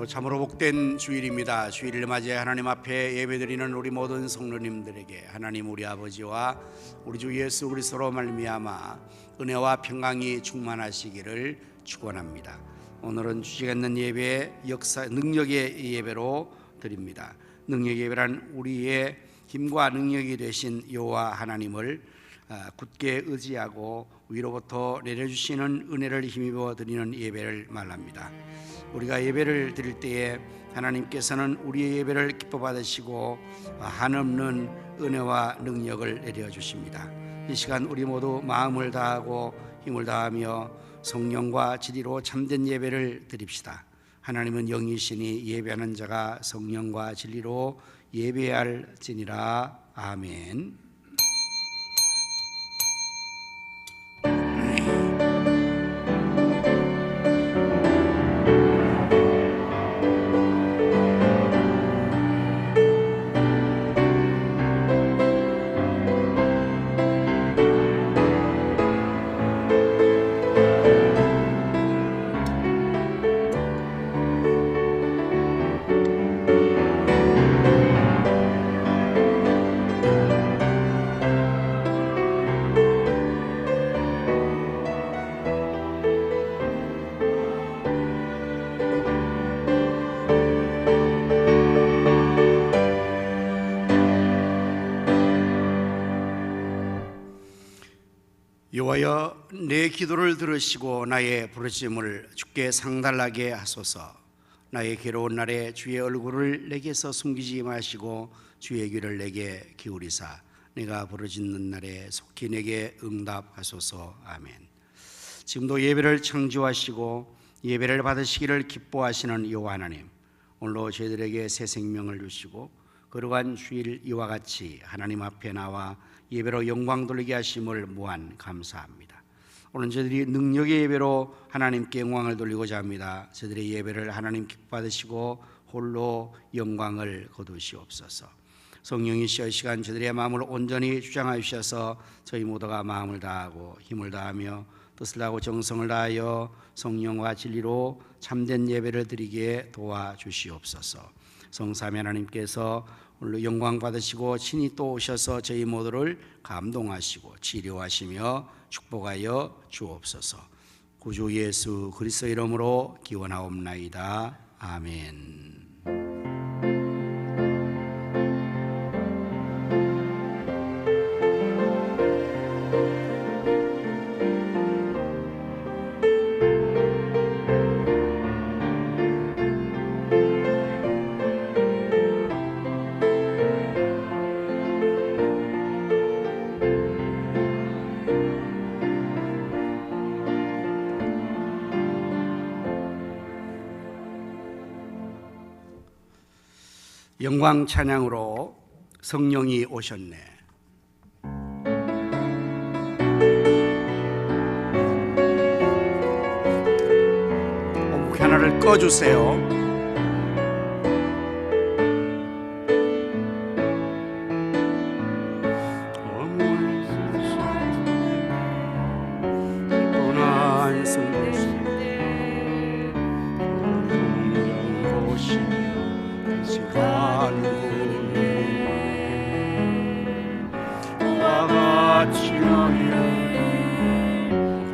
참으로 복된 주일입니다. 주일을 맞이해 하나님 앞에 예배드리는 우리 모든 성도님들에게 하나님 우리 아버지와 우리 주 예수 그리스도로 말미암아 은혜와 평강이 충만하시기를 축원합니다. 오늘은 주제가 있는 예배, 능력의 예배로 드립니다. 능력의 예배란 우리의 힘과 능력이 되신 여호와 하나님을 굳게 의지하고 위로부터 내려주시는 은혜를 힘입어 드리는 예배를 말합니다. 우리가 예배를 드릴 때에 하나님께서는 우리의 예배를 기뻐 받으시고 한없는 은혜와 능력을 내려주십니다. 이 시간 우리 모두 마음을 다하고 힘을 다하며 성령과 진리로 참된 예배를 드립시다. 하나님은 영이시니 예배하는 자가 성령과 진리로 예배할지니라. 아멘. 여호와여, 내 기도를 들으시고 나의 부르짖음을 주께 상달하게 하소서. 나의 괴로운 날에 주의 얼굴을 내게서 숨기지 마시고 주의 귀를 내게 기울이사 내가 부르짖는 날에 속히 내게 응답하소서. 아멘. 지금도 예배를 창조하시고 예배를 받으시기를 기뻐하시는 여호와 하나님, 오늘도 저희들에게 새 생명을 주시고 거룩한 주일 이와 같이 하나님 앞에 나와 예배로 영광 돌리게 하심을 무한 감사합니다. 오늘 저희들이 능력의 예배로 하나님께 영광을 돌리고자 합니다. 저희들의 예배를 하나님 기뻐하시고 홀로 영광을 거두시옵소서. 성령이시여, 이 시간 저희들의 마음을 온전히 주장하셔서 저희 모두가 마음을 다하고 힘을 다하며 뜻을 다하고 정성을 다하여 성령과 진리로 참된 예배를 드리게 도와주시옵소서. 성삼위 하나님께서 오늘 영광 받으시고 친히 또 오셔서 저희 모두를 감동하시고 치료하시며 축복하여 주옵소서. 구주 예수 그리스도 이름으로 기원하옵나이다. 아멘. 영광 찬양으로 성령이 오셨네. 온묵 하나를 꺼주세요.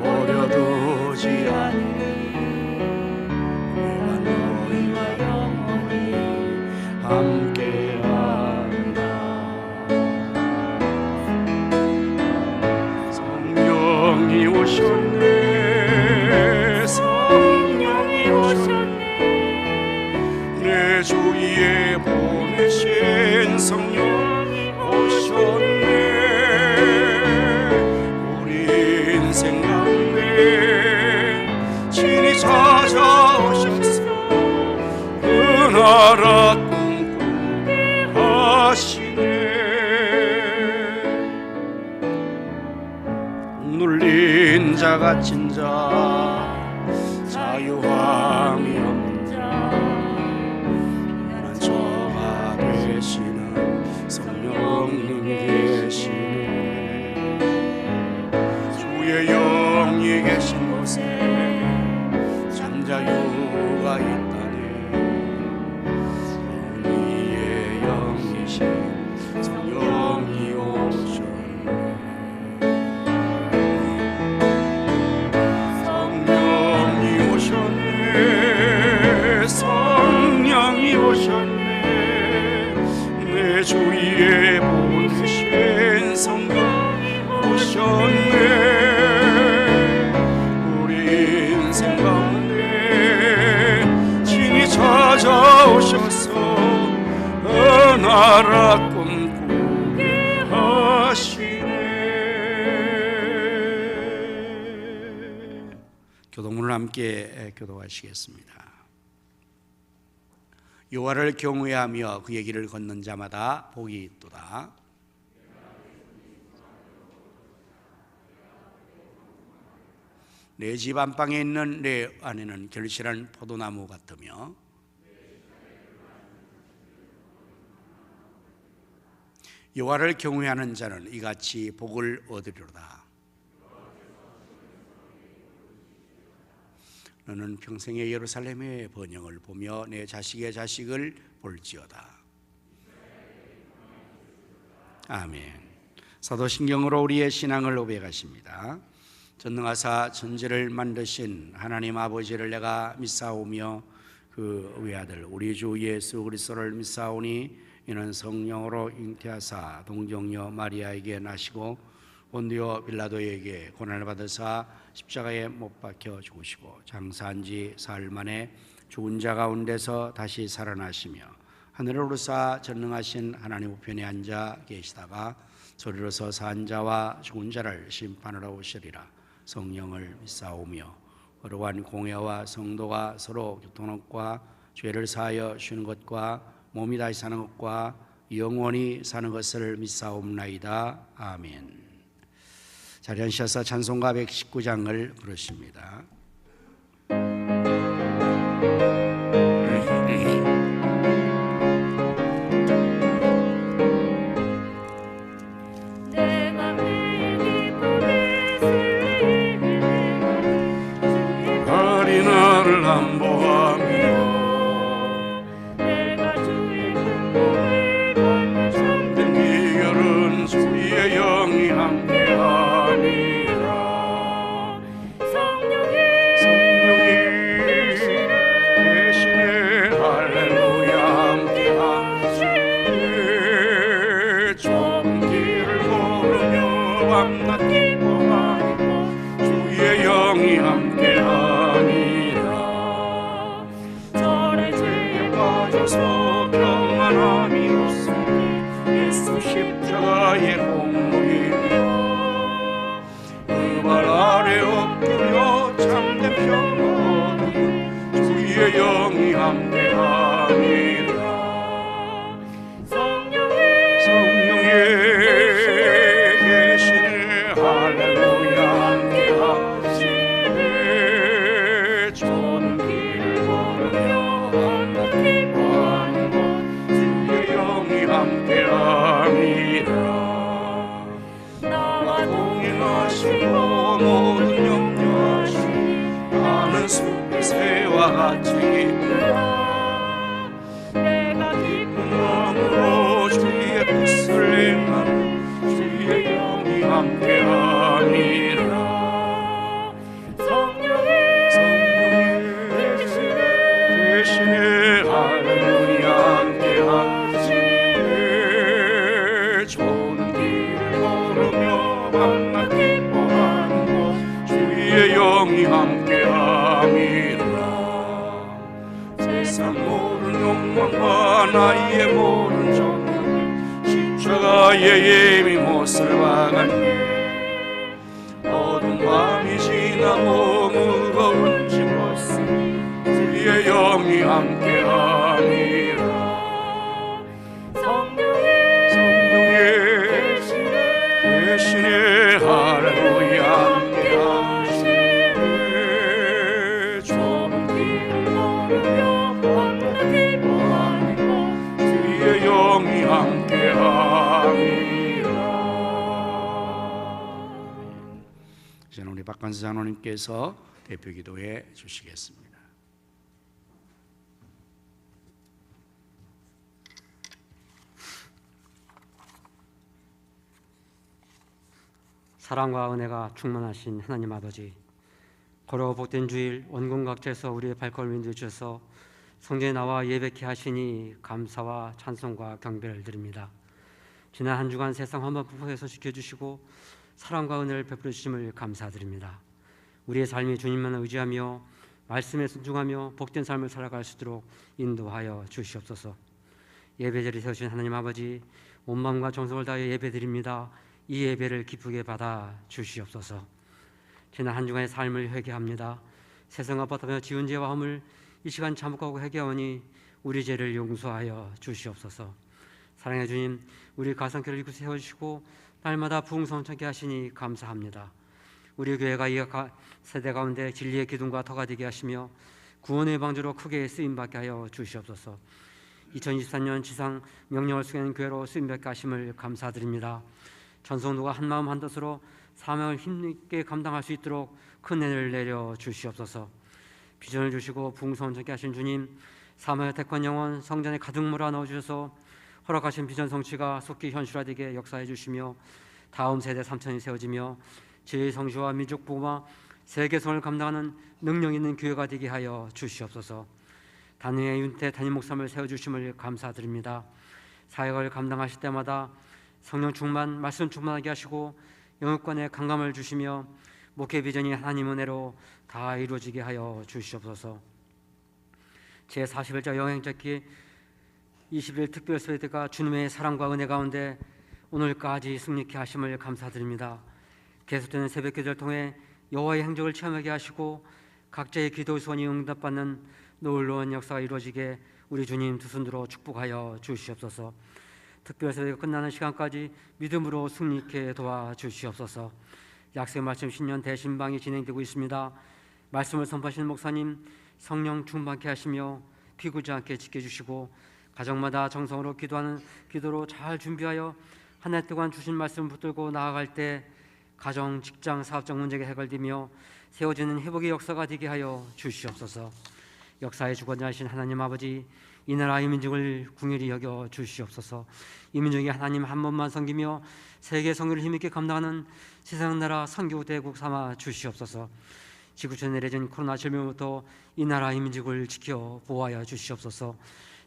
버려두지 않니 내가 너희와 영원히 함께한다. 성령이 오셨네. 성령이 오셨네. 내 주위에 보내신 성령이 오셨네. 생각내 친히 찾아오셔서 그 나라 꿈꾸게 하시네. 눌린 자 갇힌 자 자유함이 없는 자 피난 저가 되시는 성령님 계시네. 주의 영이 계신 곳에 잠자유가 있다네. 나라 꿈꾸게 하시네. 교도문을 함께 교도하시겠습니다. 여호와를 경외하며 그의 길을 걷는 자마다 복이 있도다. 내 집 안방에 있는 내 아내는 결실한 포도나무 같으며 여호와를 경외하는 자는 이같이 복을 얻으리로다. 너는 평생의 예루살렘의 번영을 보며 내 자식의 자식을 볼지어다. 아멘. 사도신경으로 우리의 신앙을 고백하십니다. 전능하사 천지를 만드신 하나님 아버지를 내가 믿사오며 그 외아들 우리 주 예수 그리스도를 믿사오니 이는 성령으로 잉태하사 동정녀 마리아에게 나시고 본디오 빌라도에게 고난을 받으사 십자가에 못 박혀 죽으시고 장사한 지 사흘 만에 죽은 자 가운데서 다시 살아나시며 하늘을 오르사 전능하신 하나님 우편에 앉아 계시다가 저리로서 산 자와 죽은 자를 심판하러 오시리라. 성령을 믿사오며 거룩한 공회와 성도가 서로 교통함과 죄를 사하여 쉬는 것과 몸이 다시 사는 것과 영원히 사는 것을 믿사옵나이다. 아멘. 자리에 앉으셔서 찬송가 119장을 부르십니다. 나를 안보하며 내가 주의 긍휼을 받는 참된 비결은 주의 영이 함께하니라. 성령이 계시네 할렐루야 함께하시네. 좁은 길을 걸으며 밤낮 기뻐하니까 주의 영이 함께하니 평안함이 없으니 예수 십자가의 공로이며 그 발 아래 엎드려 참된 평화 얻은 주의 영이 함께하니라. 성령이 계시네 할렐루야 함께하시네. 좋은 길을 걸으며 함께함이라. 나와 동행하시고 모든 염려하시니 나는 숲의 새와 같이 기쁘다. 내가 기쁜 마음으로 주의 뜻을 행하는 주의 영이 함께함이라. 성령이 계시네 할렐루야 함께하시네. 영이 함께함이라. 세상 모든 욕망과 나의 모든 정욕이 십자가의 예미 못을 박았네. 어두운 밤이 지나고 무거운 짐 벗으니 주의 영이 함께함이라. 성령이 계시네 할렐루야 영이 함께함이라. 이제 우리 박관수 장로님께서 대표 기도해 주시겠습니다. 사랑과 은혜가 충만하신 하나님 아버지, 거룩 복된 주일 원군각지에서 우리의 발걸음을 인도주셔서 성전에 나와 예배케 하시니 감사와 찬송과 경배를 드립니다. 지난 한 주간 세상 한반포에서 지켜주시고 사랑과 은혜를 베풀어 주심을 감사드립니다. 우리의 삶이 주님만 의지하며 말씀에 순종하며 복된 삶을 살아갈 수 있도록 인도하여 주시옵소서. 예배자리에 세우신 하나님 아버지, 온 마음과 정성을 다하여 예배드립니다. 이 예배를 기쁘게 받아 주시옵소서. 지난 한 주간의 삶을 회개합니다. 세상 아파하며 지은 죄와 허물 이 시간 자복하고 회개하오니 우리 죄를 용서하여 주시옵소서. 사랑해 주님, 우리 가성교를 이끌어 세워주시고 날마다 부흥성창케 하시니 감사합니다. 우리 교회가 이 세대 가운데 진리의 기둥과 터가 되게 하시며 구원의 방주로 크게 쓰임받게 하여 주시옵소서. 2024년 지상 명령을 수행하는 교회로 쓰임받게 하심을 감사드립니다. 전성도가 한마음 한뜻으로 사명을 힘있게 감당할 수 있도록 큰 은혜를 내려 주시옵소서. 비전을 주시고 부흥성창케 하신 주님, 사명의 택한 영혼 성전에 가득 몰아 넣어주셔서 허락하신 비전 성취가 속히 현실화되게 역사해 주시며 다음 세대 삼천이 세워지며 제의 성취와 민족 보호와 세계성을 감당하는 능력 있는 교회가 되게 하여 주시옵소서. 단위의 윤태 담임 목사님을 세워주심을 감사드립니다. 사역을 감당하실 때마다 성령 충만, 말씀 충만하게 하시고 영역관에 강감을 주시며 목회 비전이 하나님 은혜로 다 이루어지게 하여 주시옵소서. 제41자 영행적기 20일 특별세대가 주님의 사랑과 은혜 가운데 오늘까지 승리케 하심을 감사드립니다. 계속되는 새벽기도를 통해 여호와의 행적을 체험하게 하시고 각자의 기도 소원이 응답받는 놀라운 역사가 이루어지게 우리 주님 두 손으로 축복하여 주시옵소서. 특별세대가 끝나는 시간까지 믿음으로 승리케 도와주시옵소서. 약속의 말씀 신년 대신방이 진행되고 있습니다. 말씀을 선포하시는 목사님 성령 충만케 하시며 비구지 않게 지켜주시고 가정마다 정성으로 기도하는 기도로 잘 준비하여 한 해 동안 주신 말씀을 붙들고 나아갈 때 가정, 직장, 사업적 문제가 해결되며 세워지는 회복의 역사가 되게 하여 주시옵소서. 역사의 주관자이신 하나님 아버지, 이 나라 이 민족을 궁휼히 여겨 주시옵소서. 이 민족이 하나님 한 번만 섬기며 세계 선교를 힘있게 감당하는 세상 나라 선교 대국 삼아 주시옵소서. 지구촌에 내려진 코로나 질병부터 이 나라 이 민족을 지켜 보호하여 주시옵소서.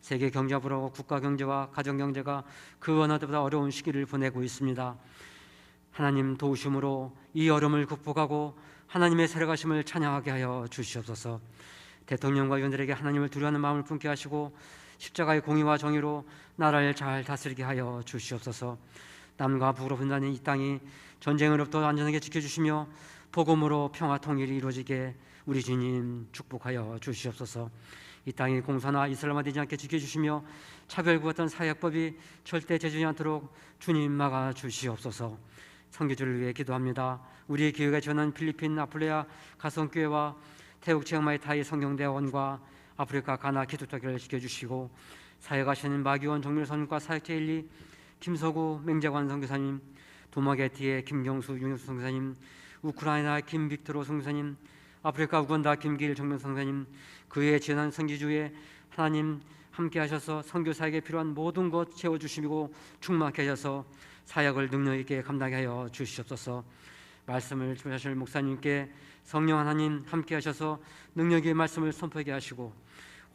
세계 경제부로 국가 경제와 가정 경제가 그 어느 때보다 어려운 시기를 보내고 있습니다. 하나님 도우심으로 이 어려움을 극복하고 하나님의 살아가심을 찬양하게 하여 주시옵소서. 대통령과 의원들에게 하나님을 두려워하는 마음을 품게 하시고 십자가의 공의와 정의로 나라를 잘 다스리게 하여 주시옵소서. 남과 북으로 분단한 이 땅이 전쟁으로부터 안전하게 지켜주시며 복음으로 평화 통일이 이루어지게 우리 주님 축복하여 주시옵소서. 이 땅이 공산화 이슬람화되지 않게 지켜주시며 차별과 같은 사회법이 절대 제주지 않도록 주님 막아 주시옵소서. 선교주를 위해 기도합니다. 우리의 교회가 지원한 필리핀 아플레아 가성교회와 태국 치앙마이 타이 성경대원과 아프리카 가나 기독교회를 지켜주시고 사역하시는 마기원 정밀선과 사역자 1, 2 김서구 맹자관 선교사님, 도마게티의 김경수 윤혁수 선교사님, 우크라이나 김빅트로 선교사님, 아프리카 우간다 김길 정명 선교사님, 그의 지원한 선교주에 하나님 함께 하셔서 선교 사역에 필요한 모든 것 채워주시고 충만케 하셔서 사역을 능력 있게 감당하게 하여 주시옵소서. 말씀을 전하실 목사님께 성령 하나님 함께 하셔서 능력 있게 말씀을 선포하게 하시고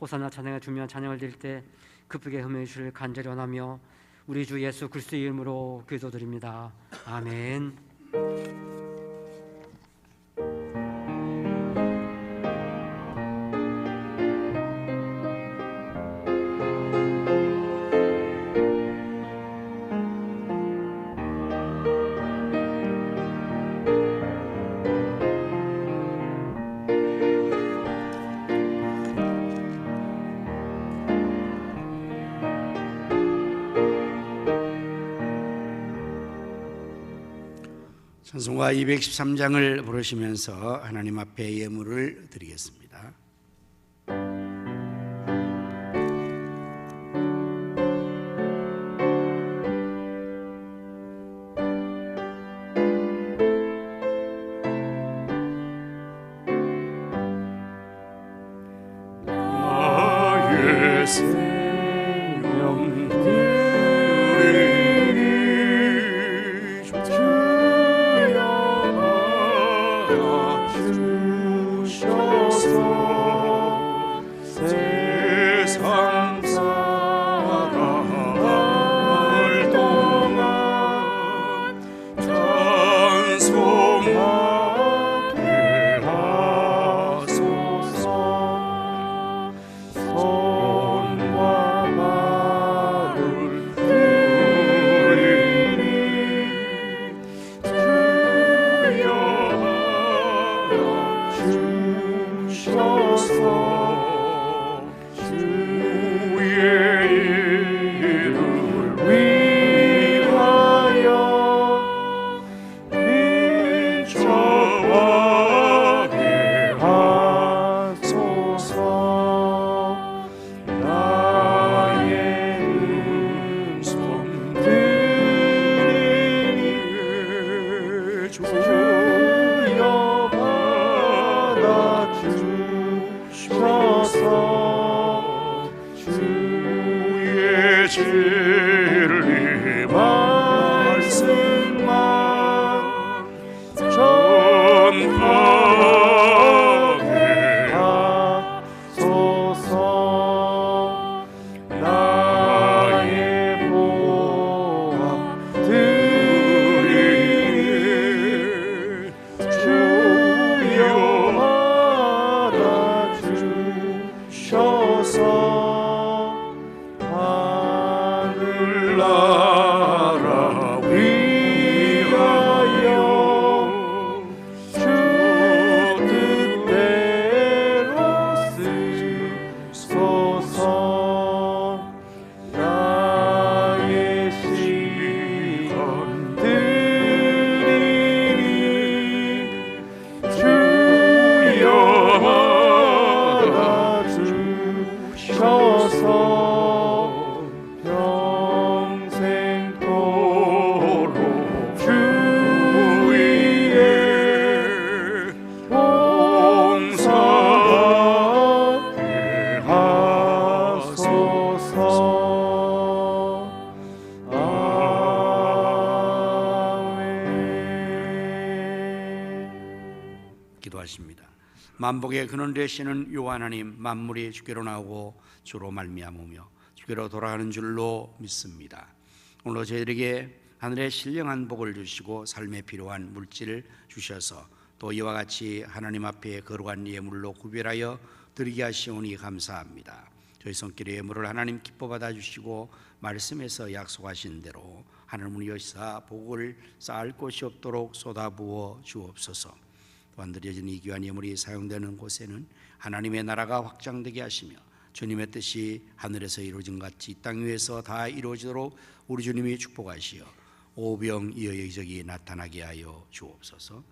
호사나 찬양에 중요한 찬양을 드릴 때 급하게 흠해 주실 간절히 원하며 우리 주 예수 그리스도의 이름으로 기도드립니다. 아멘. 찬송가 213장을 부르시면서 하나님 앞에 예물을 드리겠습니다. 나의 생명 손과 주셔서 주의 진리 말씀만 전하게 하소서. 나의 보암 드리니 주여 받아주셔서 하늘나라 위하여 주 뜻대로 쓰소서. 나의 시간 드리니 주여 받아주셔서 평생토록 주 위에 봉사하게 하소서. 아멘. 기도하십니다. 만복의 근원 되시는 요 하나님, 만물이 주께로 나오고 주로 말미암으며 주께로 돌아가는 줄로 믿습니다. 오늘 저희들에게 하늘의 신령한 복을 주시고 삶에 필요한 물질을 주셔서 또 이와 같이 하나님 앞에 거룩한 예물로 구별하여 드리게 하시오니 감사합니다. 저희 손길의 예물을 하나님 기뻐 받아주시고 말씀에서 약속하신 대로 하늘문이 여시사 복을 쌓을 곳이 없도록 쏟아부어 주옵소서. 또한 드려진 이 귀한 예물이 사용되는 곳에는 하나님의 나라가 확장되게 하시며 주님의 뜻이 하늘에서 이루어진 같이 이 땅 위에서 다 이루어지도록 우리 주님이 축복하시어 오병이어 여기저기 나타나게 하여 주옵소서.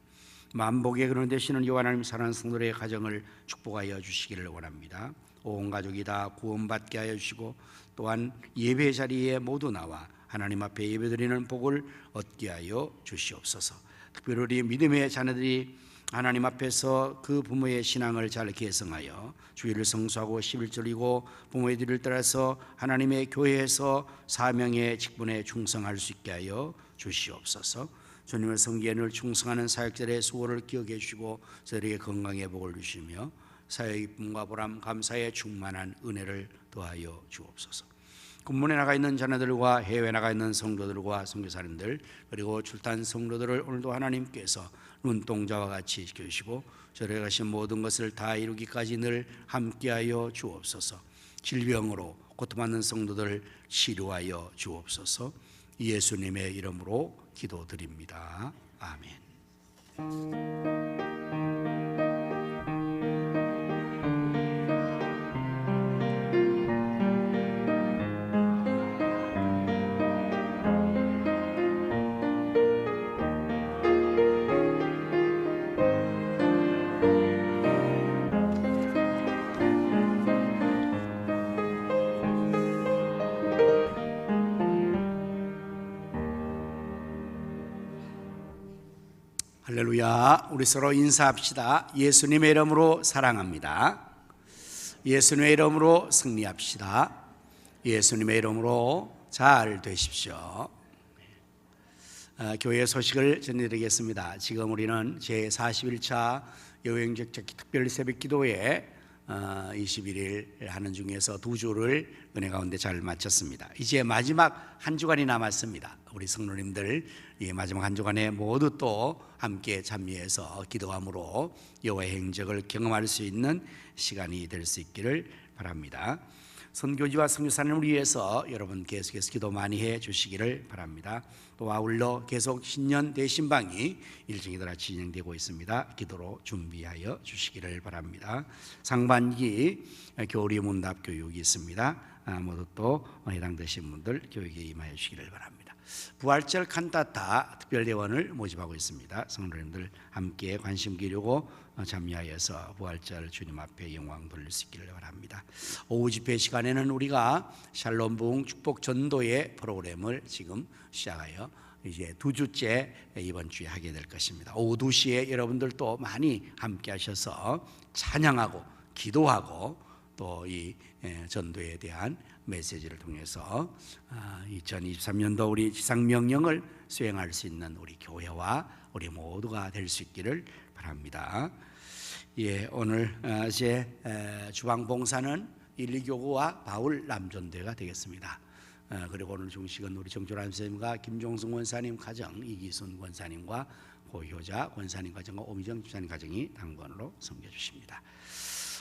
만복의 근원 되시는 여호와 하나님, 사랑하는 성도들의 가정을 축복하여 주시기를 원합니다. 온 가족이 다 구원받게 하여 주시고 또한 예배 자리에 모두 나와 하나님 앞에 예배드리는 복을 얻게 하여 주시옵소서. 특별히 우리 믿음의 자녀들이 하나님 앞에서 그 부모의 신앙을 잘 계승하여 주일을 성수하고 11절이고 부모의 뒤를 따라서 하나님의 교회에서 사명의 직분에 충성할 수 있게 하여 주시옵소서. 주님의 성기에 늘 충성하는 사역자들의 수고를 기억해 주시고 저에게 건강의 복을 주시며 사역의 기쁨과 보람 감사에 충만한 은혜를 더하여 주옵소서. 군문에 나가 있는 자녀들과 해외에 나가 있는 성도들과 선교사님들 그리고 출탄 성도들을 오늘도 하나님께서 눈동자와 같이 지켜주시고 저를 가신 모든 것을 다 이루기까지 늘 함께하여 주옵소서. 질병으로 고통받는 성도들 치료하여 주옵소서. 예수님의 이름으로 기도드립니다. 아멘. 할렐루야. 우리 서로 인사합시다. 예수님의 이름으로 사랑합니다. 예수님의 이름으로 승리합시다. 예수님의 이름으로 잘 되십시오. 교회 소식을 전해드리겠습니다. 지금 우리는 제41차 여행적 특별 새벽 기도회 21일 하는 중에서 2주를 은혜 가운데 잘 마쳤습니다. 이제 마지막 한 주간이 남았습니다. 우리 성도님들 이 마지막 한 주간에 모두 또 함께 참여해서 기도함으로 여호와의 행적을 경험할 수 있는 시간이 될 수 있기를 바랍니다. 선교지와 선교사님을 위해서 여러분 계속해서 기도 많이 해 주시기를 바랍니다. 또 아울러 계속 신년 대신방이 일정이 다 진행되고 있습니다. 기도로 준비하여 주시기를 바랍니다. 상반기 교리 문답 교육이 있습니다. 모두 또 해당되신 분들 교육에 임하여 주시기를 바랍니다. 부활절 칸타타 특별대원을 모집하고 있습니다. 성도님들 함께 관심 기울이고 참여하여서 부활절 주님 앞에 영광 돌릴 수 있기를 바랍니다. 오후 집회 시간에는 우리가 샬롬 부흥 축복 전도의 프로그램을 지금 시작하여 이제 2주째 이번 주에 하게 될 것입니다. 오후 2시에 여러분들도 많이 함께 하셔서 찬양하고 기도하고 또 이 전도에 대한 메시지를 통해서 2023년도 우리 지상명령을 수행할 수 있는 우리 교회와 우리 모두가 될 수 있기를 바랍니다. 오늘 제 주방봉사는 1, 2교구와 바울 남전대가 되겠습니다. 그리고 오늘 중식은 우리 정조란 선생님과 김종승 권사님 가정, 이기순 권사님과 고효자 권사님 가정과 오미정 주사님 가정이 당번으로 섬겨주십니다.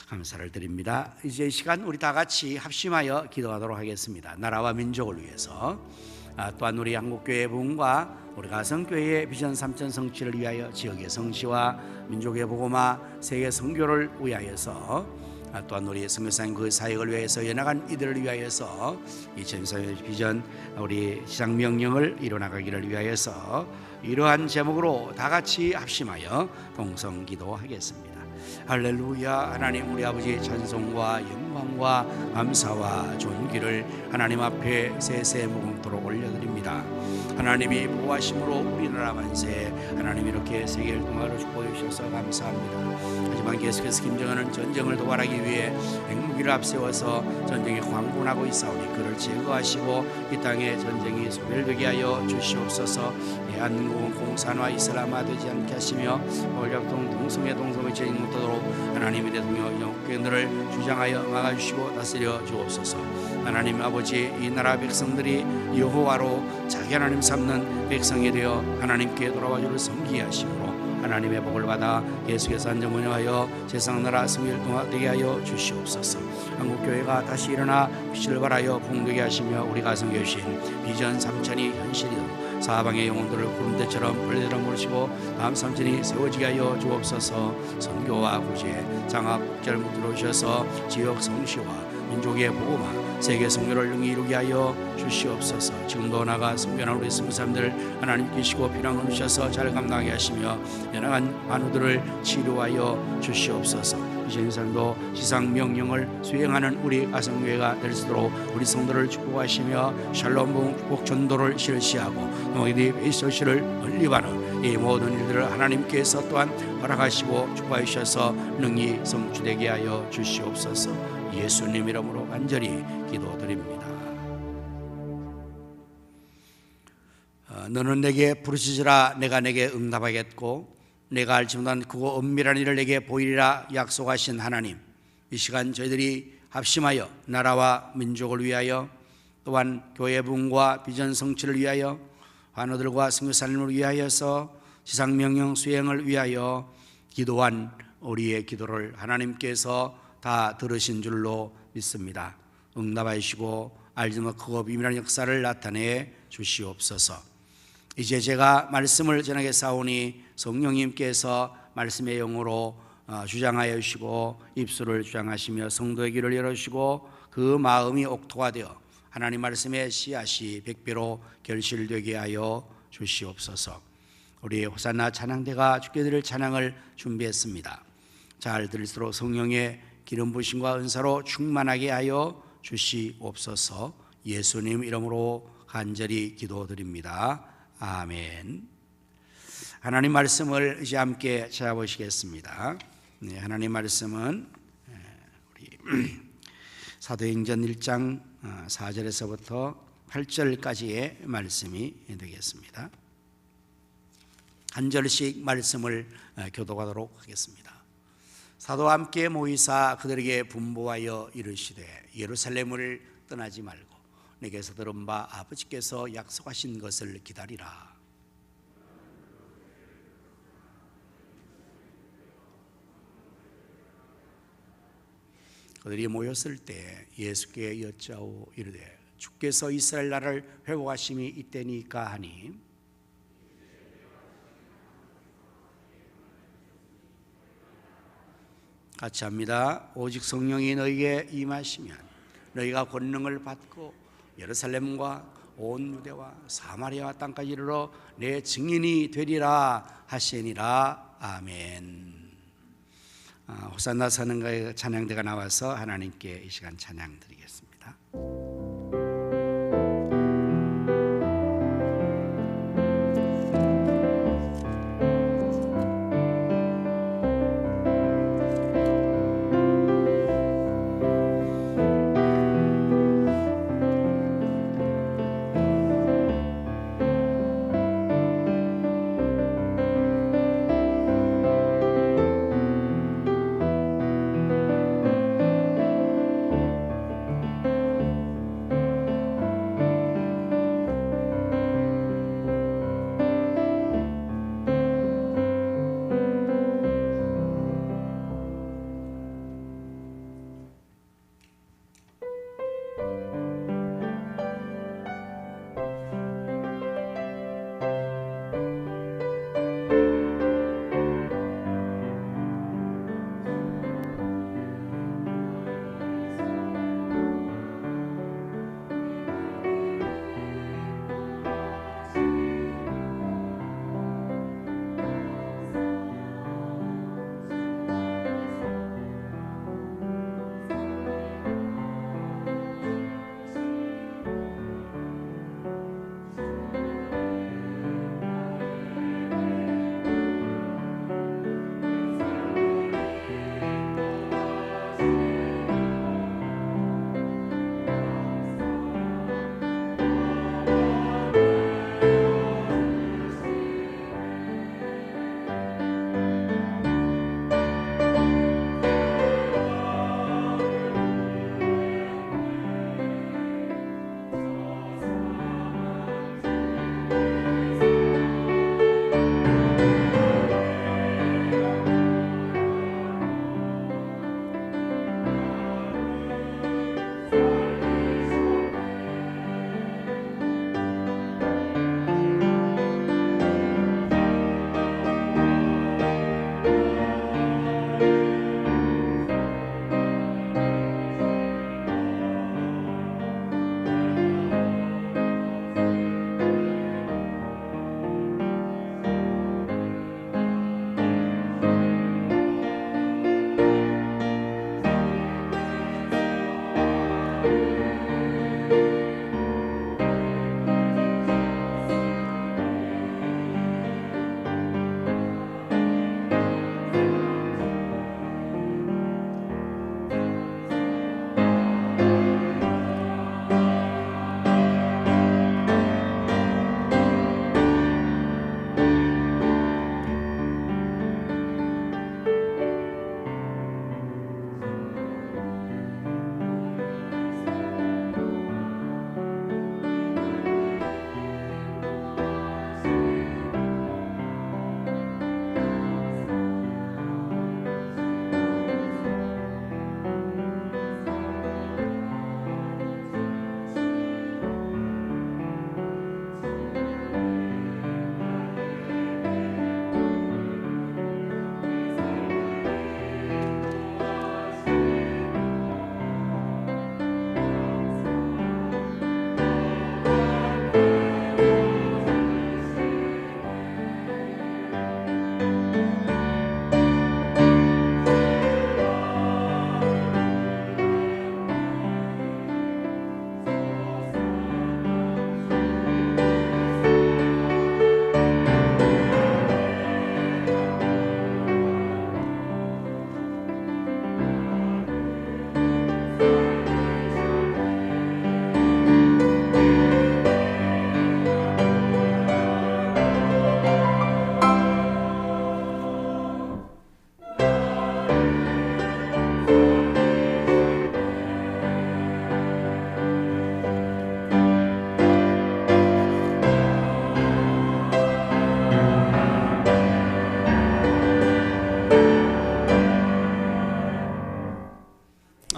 감사를 드립니다. 이제 이 시간 우리 다 같이 합심하여 기도하도록 하겠습니다. 나라와 민족을 위해서, 또한 우리 한국교회 부흥과 우리 가성교회의 비전 3천 성취를 위하여 지역의 성시와 민족의 복음화, 세계 선교를 위하여서, 또한 우리 선교사님 그 사역을 위해서 연약한 이들을 위하여서 2023년 비전 우리 지상명령을 이뤄나가기를 위하여서 이러한 제목으로 다 같이 합심하여 동성기도하겠습니다. 할렐루야. 하나님 우리 아버지의 찬송과 영광과 감사와 존귀를 하나님 앞에 세세무궁토록 올려드립니다. 하나님이 보호하심으로 우리나라 만세, 하나님 이렇게 세계를 통하여 축복해 주셔서 감사합니다. 하지만 계속해서 김정은은 전쟁을 도발하기 위해 핵무기를 앞세워서 전쟁에 광분하고 있사오니 그를 제거하시고 이 땅에 전쟁이 소멸되게 하여 주시옵소서. 대한민국은 공산화 이슬람화되지 않게 하시며 원력동 동성애 동성애 죄인 못하도록 하나님의 대통령 영국인들을 주장하여 막아주시고 다스려 주옵소서. 하나님 아버지, 이 나라 백성들이 여호와로 자기 하나님 삼는 백성이 되어 하나님께 돌아와 주를 섬기게 하시므로 하나님의 복을 받아 계속해서 안정 운영하여 세상나라 승리를 통하게 하여 주시옵소서. 한국교회가 다시 일어나 빛을 발하여 부흥되게 하시며 우리 가성교회 신 비전 3천이 현실이요 사방의 영혼들을 구름대처럼 벌레처럼 모르시고 다음 3천이 세워지게 하여 주옵소서. 선교와 구제, 장학, 국제를 들어오셔서 지역 성시와 민족의 복음화, 세계 선교를 능히 이루게 하여 주시옵소서. 지금도 나가 선교하는 우리 선교사님들 하나님 계시고 필요한 걸 주셔서 잘 감당하게 하시며 연약한 만우들을 치료하여 주시옵소서. 이제 삶도 지상명령을 수행하는 우리 가성교회가 될 수 있도록 우리 성도를 축복하시며 샬롬 복음 전도를 실시하고 너희들이 베이소시를 건립하는 이 모든 일들을 하나님께서 또한 허락하시고 축복해 주셔서 능히 성취되게 하여 주시옵소서. 예수님 이름으로 간절히 기도드립니다. 너는 내게 부르짖으라 내가 내게 응답하겠고 내가 알지 못한 크고 은밀한 일을 내게 보이리라 약속하신 하나님, 이 시간 저희들이 합심하여 나라와 민족을 위하여 또한 교회 부흥과 비전 성취를 위하여 환우들과 선교사님을 위하여서 지상명령 수행을 위하여 기도한 우리의 기도를 하나님께서 다 들으신 줄로 믿습니다. 응답하시고 알지 못한 크고 비밀한 역사를 나타내 주시옵소서. 이제 제가 말씀을 전하게 싸우니 성령님께서 말씀의 영으로 주장하여 주시고 입술을 주장하시며 성도의 귀를 열어주시고 그 마음이 옥토가 되어 하나님 말씀의 씨앗이 백배로 결실되게 하여 주시옵소서. 우리 호산나 찬양대가 주께 드릴 찬양을 준비했습니다. 잘 들을수록 성령의 기름 부으심과 은사로 충만하게 하여 주시옵소서. 예수님 이름으로 간절히 기도드립니다. 아멘. 하나님 말씀을 이제 함께 찾아보시겠습니다. 하나님 말씀은 우리 사도행전 1장 4절에서부터 8절까지의 말씀이 되겠습니다. 한 절씩 말씀을 교독하도록 하겠습니다. 사도와 함께 모이사 그들에게 분부하여 이르시되 예루살렘을 떠나지 말고 내게서 들은 바 아버지께서 약속하신 것을 기다리라. 그들이 모였을 때 예수께 여짜오 이르되 주께서 이스라엘 나라를 회복하심이 이때니까 하니 같이 합니다. 오직 성령이 너희에게 임하시면 너희가 권능을 받고 예루살렘과 온 유대와 사마리아 땅까지 이르러 내 증인이 되리라 하시니라. 아멘. 호산나 선언가의 찬양대가 나와서 하나님께 이 시간 찬양 드리겠습니다.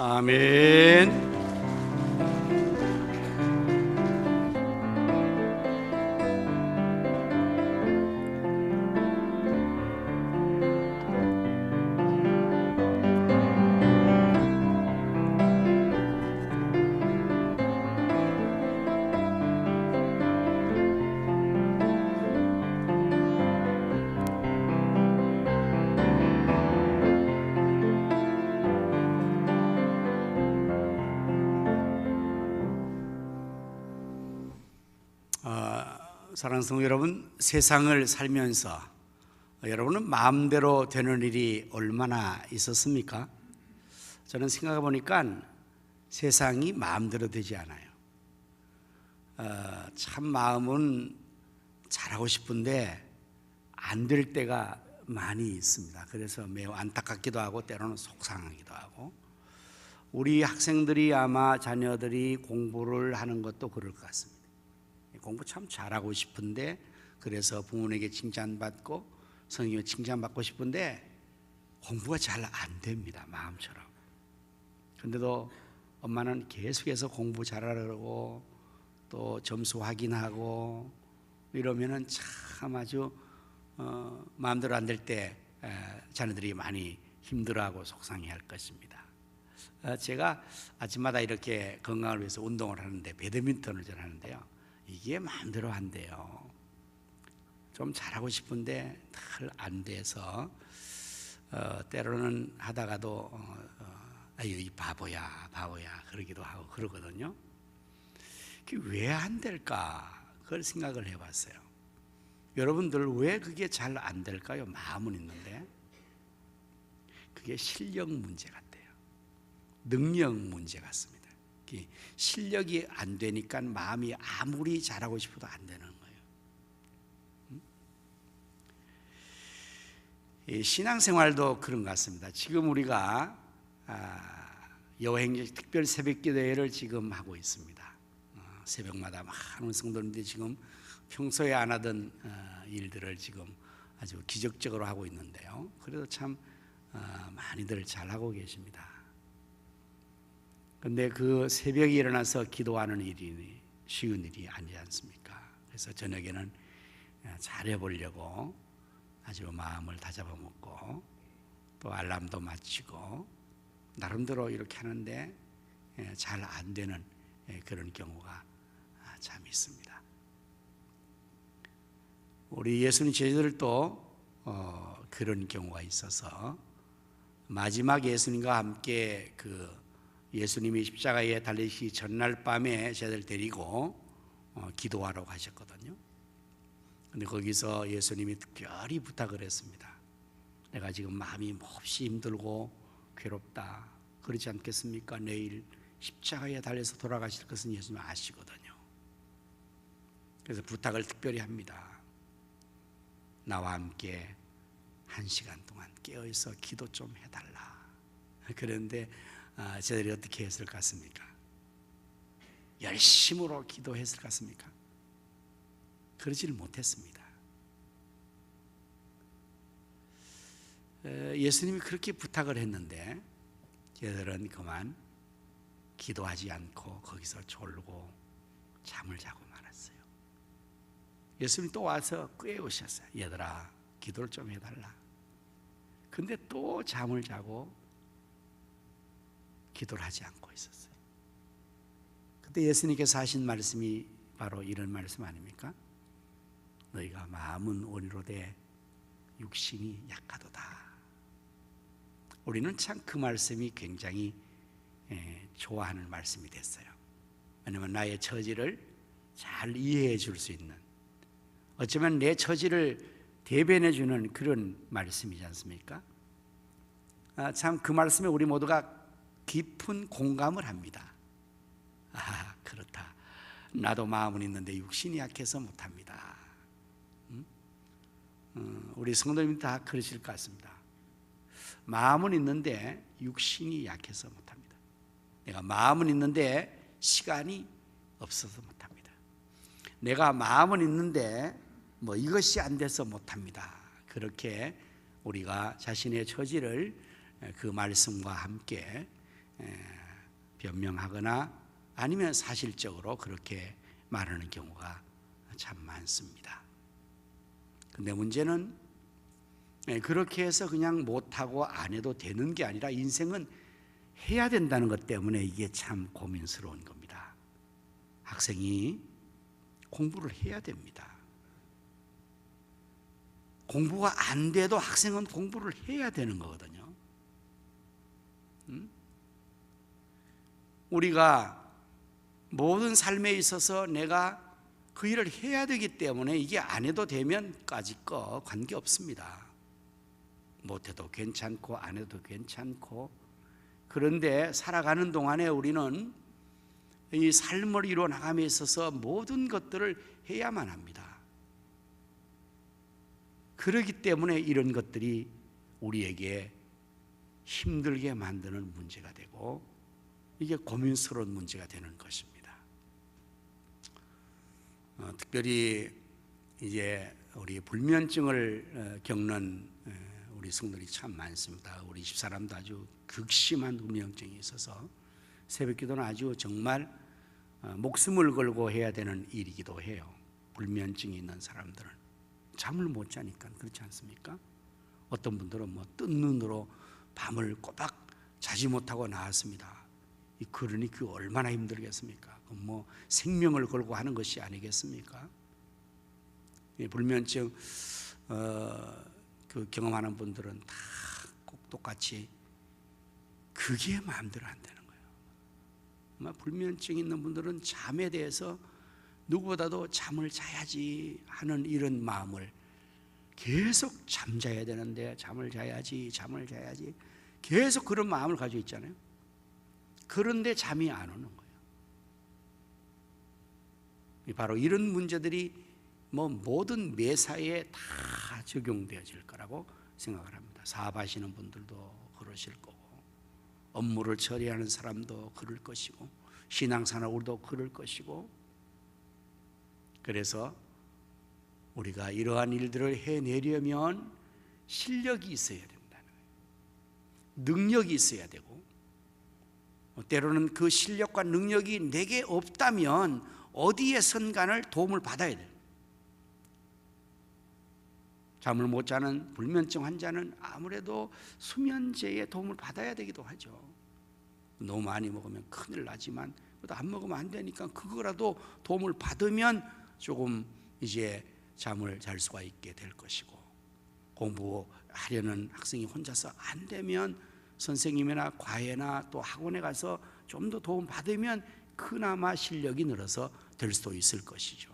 아멘. 사랑하는 성도 여러분, 세상을 살면서 여러분은 마음대로 되는 일이 얼마나 있었습니까? 저는 생각해 보니까 세상이 마음대로 되지 않아요. 참 마음은 잘하고 싶은데 안 될 때가 많이 있습니다. 그래서 매우 안타깝기도 하고 때로는 속상하기도 하고, 우리 학생들이 아마 자녀들이 공부를 하는 것도 그럴 것 같습니다. 공부 참 잘하고 싶은데, 그래서 부모에게 칭찬받고 성경에 칭찬받고 싶은데 공부가 잘 안 됩니다, 마음처럼. 그런데도 엄마는 계속해서 공부 잘하려고 또 점수 확인하고 이러면은 참 아주 마음대로 안 될 때 자녀들이 많이 힘들어하고 속상해할 것입니다. 제가 아침마다 이렇게 건강을 위해서 운동을 하는데 배드민턴을 전 하는데요, 이게 마음대로 안 돼요. 좀 잘하고 싶은데 잘 안 돼서 때로는 하다가도 아유 이 바보야 그러기도 하고 그러거든요. 왜 안 될까? 그걸 생각을 해봤어요. 여러분들 왜 그게 잘 안 될까요? 마음은 있는데 그게 실력 문제 같아요. 능력 문제 같습니다. 실력이 안 되니까 마음이 아무리 잘하고 싶어도 안 되는 거예요. 신앙생활도 그런 것 같습니다. 지금 우리가 여호행전 특별 새벽기도회를 지금 하고 있습니다. 새벽마다 많은 성도님들이 지금 평소에 안 하던 일들을 지금 아주 기적적으로 하고 있는데요, 그래도 참 많이들 잘하고 계십니다. 그런데 그 새벽에 일어나서 기도하는 일이 쉬운 일이 아니지 않습니까? 그래서 저녁에는 잘해보려고 아주 마음을 다잡아 먹고 또 알람도 맞추고 나름대로 이렇게 하는데 잘 안 되는 그런 경우가 참 있습니다. 우리 예수님 제자들도 그런 경우가 있어서 마지막 예수님과 함께 예수님이 십자가에 달리시기 전날 밤에 제자들 데리고 기도하러 가셨거든요. 근데 거기서 예수님이 특별히 부탁을 했습니다. 내가 지금 마음이 몹시 힘들고 괴롭다. 그렇지 않겠습니까? 내일 십자가에 달려서 돌아가실 것은 예수님 아시거든요. 그래서 부탁을 특별히 합니다. 나와 함께 1시간 동안 깨어있어 기도 좀 해달라. 그런데 제자들이 어떻게 했을 것 같습니까? 열심으로 기도했을 것 같습니까? 그러지를 못했습니다. 예수님이 그렇게 부탁을 했는데 제자들은 그만 기도하지 않고 거기서 졸고 잠을 자고 말았어요. 예수님이 또 와서 꾀우셨어요. 얘들아, 기도를 좀 해달라. 근데 또 잠을 자고 기도를 하지 않고 있었어요. 그때 예수님께서 하신 말씀이 바로 이런 말씀 아닙니까? 너희가 마음은 온유로되 육신이 약하도다. 우리는 참 그 말씀이 굉장히 좋아하는 말씀이 됐어요. 왜냐하면 나의 처지를 잘 이해해 줄 수 있는, 어쩌면 내 처지를 대변해 주는 그런 말씀이지 않습니까? 참 그 말씀에 우리 모두가 깊은 공감을 합니다. 그렇다. 나도 마음은 있는데 육신이 약해서 못합니다. 우리 성도님 다 그러실 것 같습니다. 마음은 있는데 육신이 약해서 못합니다. 내가 마음은 있는데 시간이 없어서 못합니다. 내가 마음은 있는데 이것이 안 돼서 못합니다. 그렇게 우리가 자신의 처지를 그 말씀과 함께 변명하거나 아니면 사실적으로 그렇게 말하는 경우가 참 많습니다. 근데 문제는 그렇게 해서 그냥 못하고 안 해도 되는 게 아니라 인생은 해야 된다는 것 때문에 이게 참 고민스러운 겁니다. 학생이 공부를 해야 됩니다. 공부가 안 돼도 학생은 공부를 해야 되는 거거든요. 우리가 모든 삶에 있어서 내가 그 일을 해야 되기 때문에 이게 안 해도 되면까지 거 관계없습니다. 못해도 괜찮고 안 해도 괜찮고. 그런데 살아가는 동안에 우리는 이 삶을 이루어 나감에 있어서 모든 것들을 해야만 합니다. 그렇기 때문에 이런 것들이 우리에게 힘들게 만드는 문제가 되고 이게 고민스러운 문제가 되는 것입니다. 특별히 이제 우리 불면증을 겪는 우리 성도들이 참 많습니다. 우리 집사람도 아주 극심한 불면증이 있어서 새벽기도는 아주 정말 목숨을 걸고 해야 되는 일이기도 해요. 불면증이 있는 사람들은 잠을 못 자니까 그렇지 않습니까? 어떤 분들은 뭐 뜬 눈으로 밤을 꼬박 자지 못하고 나왔습니다. 그러니 그 얼마나 힘들겠습니까? 뭐 생명을 걸고 하는 것이 아니겠습니까? 불면증 그 경험하는 분들은 다 꼭 똑같이 그게 마음대로 안 되는 거예요. 아마 불면증 있는 분들은 잠에 대해서 누구보다도 잠을 자야지 하는 이런 마음을 계속 잠자야 되는데 잠을 자야지 계속 그런 마음을 가지고 있잖아요. 그런데 잠이 안 오는 거예요. 바로 이런 문제들이 뭐 모든 매사에 다 적용되어질 거라고 생각을 합니다. 사업하시는 분들도 그러실 거고 업무를 처리하는 사람도 그럴 것이고 신앙생활도 그럴 것이고 그래서 우리가 이러한 일들을 해내려면 실력이 있어야 된다는 거예요. 능력이 있어야 되고 때로는 그 실력과 능력이 내게 없다면 어디에선가를 도움을 받아야 돼요. 잠을 못 자는 불면증 환자는 아무래도 수면제의 도움을 받아야 되기도 하죠. 너무 많이 먹으면 큰일 나지만 안 먹으면 안 되니까 그거라도 도움을 받으면 조금 이제 잠을 잘 수가 있게 될 것이고 공부하려는 학생이 혼자서 안 되면 선생님이나 과외나 또 학원에 가서 좀 더 도움 받으면 그나마 실력이 늘어서 될 수도 있을 것이죠.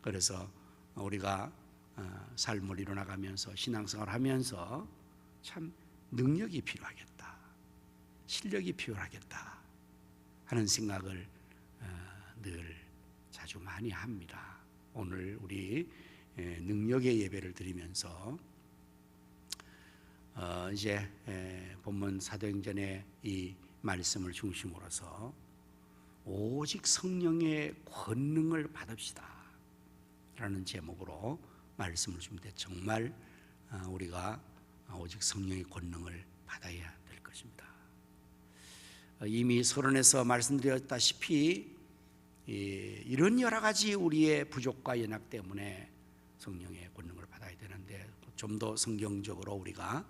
그래서 우리가 삶을 이뤄나가면서 신앙생활을 하면서 참 능력이 필요하겠다, 실력이 필요하겠다 하는 생각을 늘 자주 많이 합니다. 오늘 우리 능력의 예배를 드리면서 이제 본문 사도행전의 이 말씀을 중심으로서 오직 성령의 권능을 받읍시다 라는 제목으로 말씀을 준비해 정말 우리가 오직 성령의 권능을 받아야 될 것입니다. 이미 서론에서 말씀드렸다시피 이런 여러 가지 우리의 부족과 연약 때문에 성령의 권능을 받아야 되는데 좀 더 성경적으로 우리가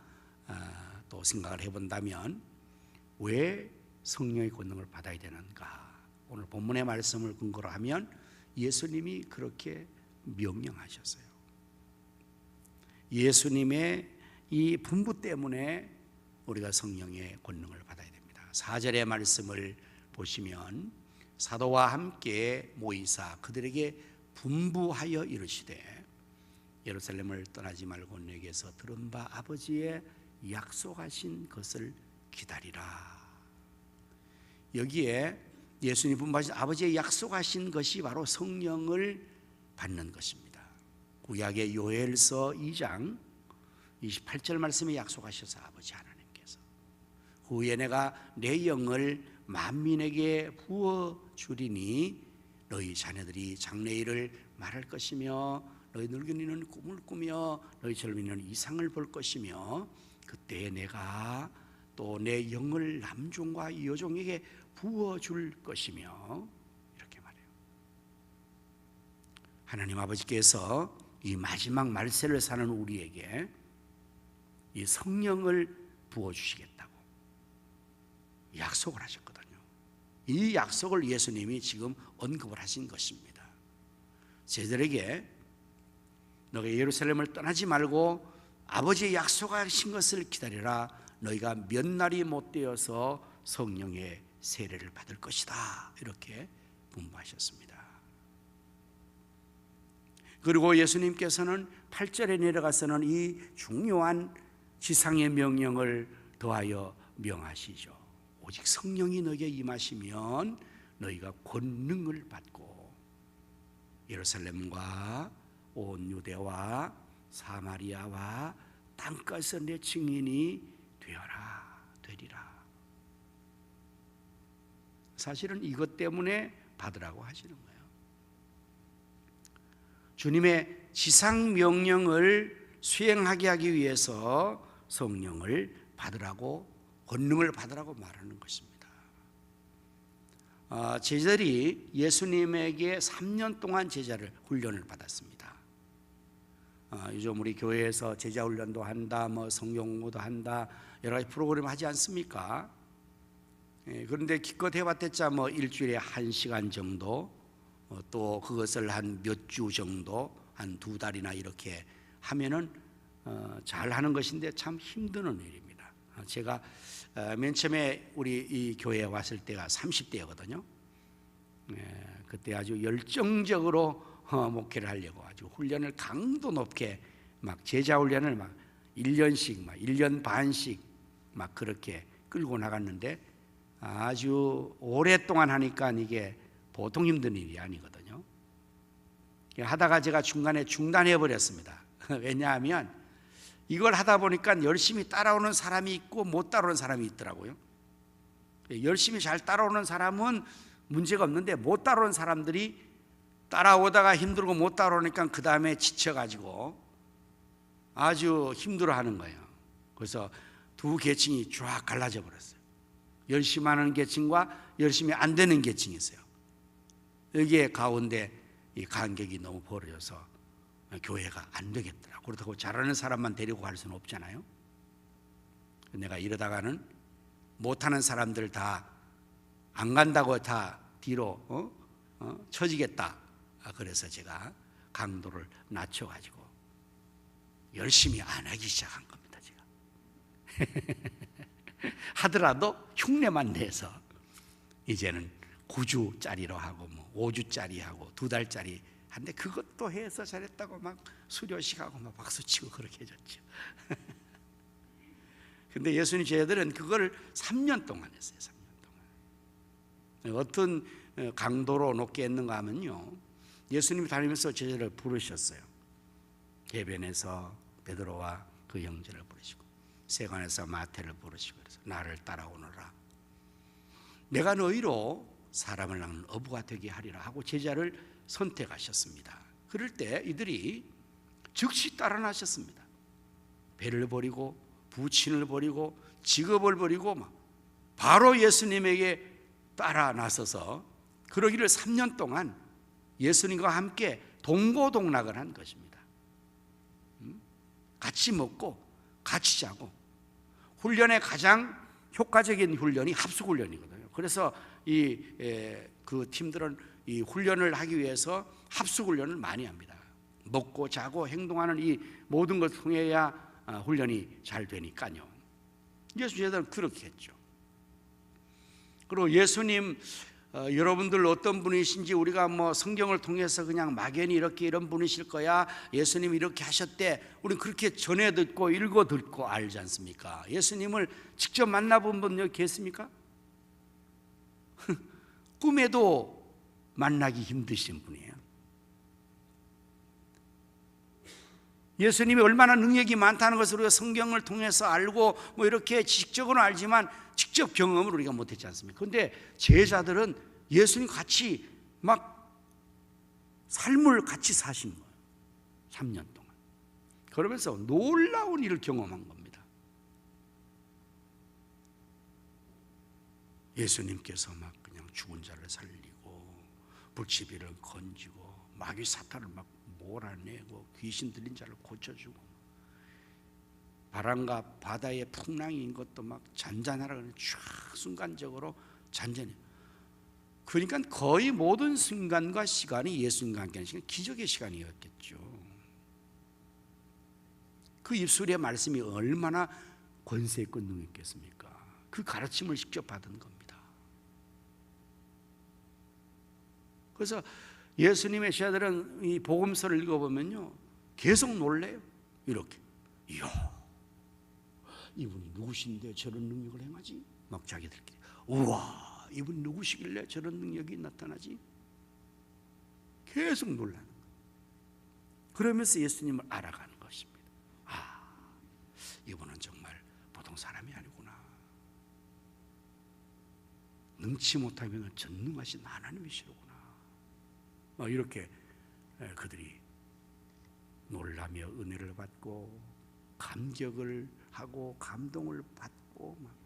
또 생각을 해본다면 왜 성령의 권능을 받아야 되는가? 오늘 본문의 말씀을 근거로 하면 예수님이 그렇게 명령하셨어요. 예수님의 이 분부 때문에 우리가 성령의 권능을 받아야 됩니다. 4절의 말씀을 보시면 사도와 함께 모이사 그들에게 분부하여 이르시되 예루살렘을 떠나지 말고 내게서 들은 바 아버지의 약속하신 것을 기다리라. 여기에 예수님 분부하신 아버지의 약속하신 것이 바로 성령을 받는 것입니다. 구약의 요엘서 2장 28절 말씀에 약속하셔서 아버지 하나님께서 후에 내가 내 영을 만민에게 부어 주리니 너희 자녀들이 장래일을 말할 것이며 너희 늙은이는 꿈을 꾸며 너희 젊은이는 이상을 볼 것이며 그때 내가 또 내 영을 남종과 여종에게 부어줄 것이며 이렇게 말해요. 하나님 아버지께서 이 마지막 말세를 사는 우리에게 이 성령을 부어주시겠다고 약속을 하셨거든요. 이 약속을 예수님이 지금 언급을 하신 것입니다. 제자들에게 너가 예루살렘을 떠나지 말고 아버지의 약속하신 것을 기다리라. 너희가 몇 날이 못 되어서 성령의 세례를 받을 것이다. 이렇게 분부하셨습니다. 그리고 예수님께서는 8절에 내려가서는 이 중요한 지상의 명령을 더하여 명하시죠. 오직 성령이 너에게 임하시면 너희가 권능을 받고 예루살렘과 온 유대와 사마리아와 땅끝에서 내 증인이 되리라. 사실은 이것 때문에 받으라고 하시는 거예요. 주님의 지상 명령을 수행하게 하기 위해서 성령을 받으라고, 권능을 받으라고 말하는 것입니다. 제자들이 예수님에게 3년 동안 제자를 훈련을 받았습니다. 요즘 우리 교회에서 제자 훈련도 한다, 성경 공부도 한다, 여러 가지 프로그램 하지 않습니까? 그런데 기껏 해봤댔자 일주일에 1시간 정도, 또 그것을 한 몇 주 정도, 한 2달이나 이렇게 하면은 잘 하는 것인데 참 힘든 일입니다. 제가 맨 처음에 우리 이 교회에 왔을 때가 30대였거든요. 그때 아주 열정적으로 목회를 하려고 아주 훈련을 강도 높게 막 제자 훈련을 막 1년씩 막 1년 반씩 막 그렇게 끌고 나갔는데 아주 오랫동안 하니까 이게 보통 힘든 일이 아니거든요. 하다가 제가 중간에 중단해 버렸습니다. 왜냐하면 이걸 하다 보니까 열심히 따라오는 사람이 있고 못 따라오는 사람이 있더라고요. 열심히 잘 따라오는 사람은 문제가 없는데 못 따라오는 사람들이 따라오다가 힘들고 못 따라오니까 그 다음에 지쳐가지고 아주 힘들어하는 거예요. 그래서 두 계층이 쫙 갈라져 버렸어요. 열심히 하는 계층과 열심히 안 되는 계층이 있어요. 여기에 가운데 이 간격이 너무 벌어져서 교회가 안 되겠더라. 그렇다고 잘하는 사람만 데리고 갈 수는 없잖아요. 내가 이러다가는 못하는 사람들 다 안 간다고 다 뒤로 처지겠다. 그래서 제가 강도를 낮춰가지고 열심히 안 하기 시작한 겁니다. 제가 하더라도 흉내만 내서 이제는 9주짜리로 하고 5주짜리 하고 2달짜리 한데 그것도 해서 잘했다고 막 수료식하고 막 박수치고 그렇게 해줬죠. 근데 예수님 제자들은 그걸 3년 동안 했어요. 3년 동안. 어떤 강도로 높게 했는가 하면요, 예수님이 다니면서 제자를 부르셨어요. 해변에서 베드로와 그 형제를 부르시고 세관에서 마태를 부르시고 그래서 나를 따라오너라. 내가 너희로 사람을 낳는 어부가 되게 하리라 하고 제자를 선택하셨습니다. 그럴 때 이들이 즉시 따라 나셨습니다. 배를 버리고 부친을 버리고 직업을 버리고 막 바로 예수님에게 따라 나서서 그러기를 3년 동안 예수님과 함께 동고동락을 한 것입니다. 같이 먹고 같이 자고. 훈련의 가장 효과적인 훈련이 합숙훈련이거든요. 그래서 그 팀들은 이 훈련을 하기 위해서 합숙훈련을 많이 합니다. 먹고 자고 행동하는 이 모든 것을 통해야 훈련이 잘 되니까요. 예수 제자들은 그렇게 했죠. 그리고 예수님 여러분들 어떤 분이신지 우리가 성경을 통해서 그냥 막연히 이렇게 이런 분이실 거야, 예수님 이렇게 하셨대, 우리는 그렇게 전해 듣고 읽어 듣고 알지 않습니까? 예수님을 직접 만나본 분 여기 계십니까? 꿈에도 만나기 힘드신 분이에요. 예수님이 얼마나 능력이 많다는 것을 우리가 성경을 통해서 알고 이렇게 지식적으로는 알지만 직접 경험을 우리가 못했지 않습니까? 그런데 제자들은 예수님 같이 막 삶을 같이 사신 거예요. 3년 동안. 그러면서 놀라운 일을 경험한 겁니다. 예수님께서 막 그냥 죽은 자를 살리고 불치비를 건지고 마귀 사탄을 막 몰아내고 귀신 들린 자를 고쳐주고 바람과 바다의 풍랑인 것도 막 잔잔하라 그러는 쫙 순간적으로 잔잔해. 그러니까 거의 모든 순간과 시간이 예수님과 함께하는 시간, 기적의 시간이었겠죠. 그 입술의 말씀이 얼마나 권세 있고 능력 있겠습니까? 그 가르침을 직접 받은 겁니다. 그래서 예수님의 제자들은 이 복음서를 읽어보면요 계속 놀래요. 이렇게, 이야, 이분이 누구신데 저런 능력을 행하지? 막 자기들끼리, 우와, 이분 누구시길래 저런 능력이 나타나지? 계속 놀라는 거예요. 그러면서 예수님을 알아가는 것입니다. 아, 이분은 정말 보통 사람이 아니구나. 능치 못하면 전능하신 하나님이시로구나. 이렇게 그들이 놀라며 은혜를 받고 감격을 하고 감동을 받고 막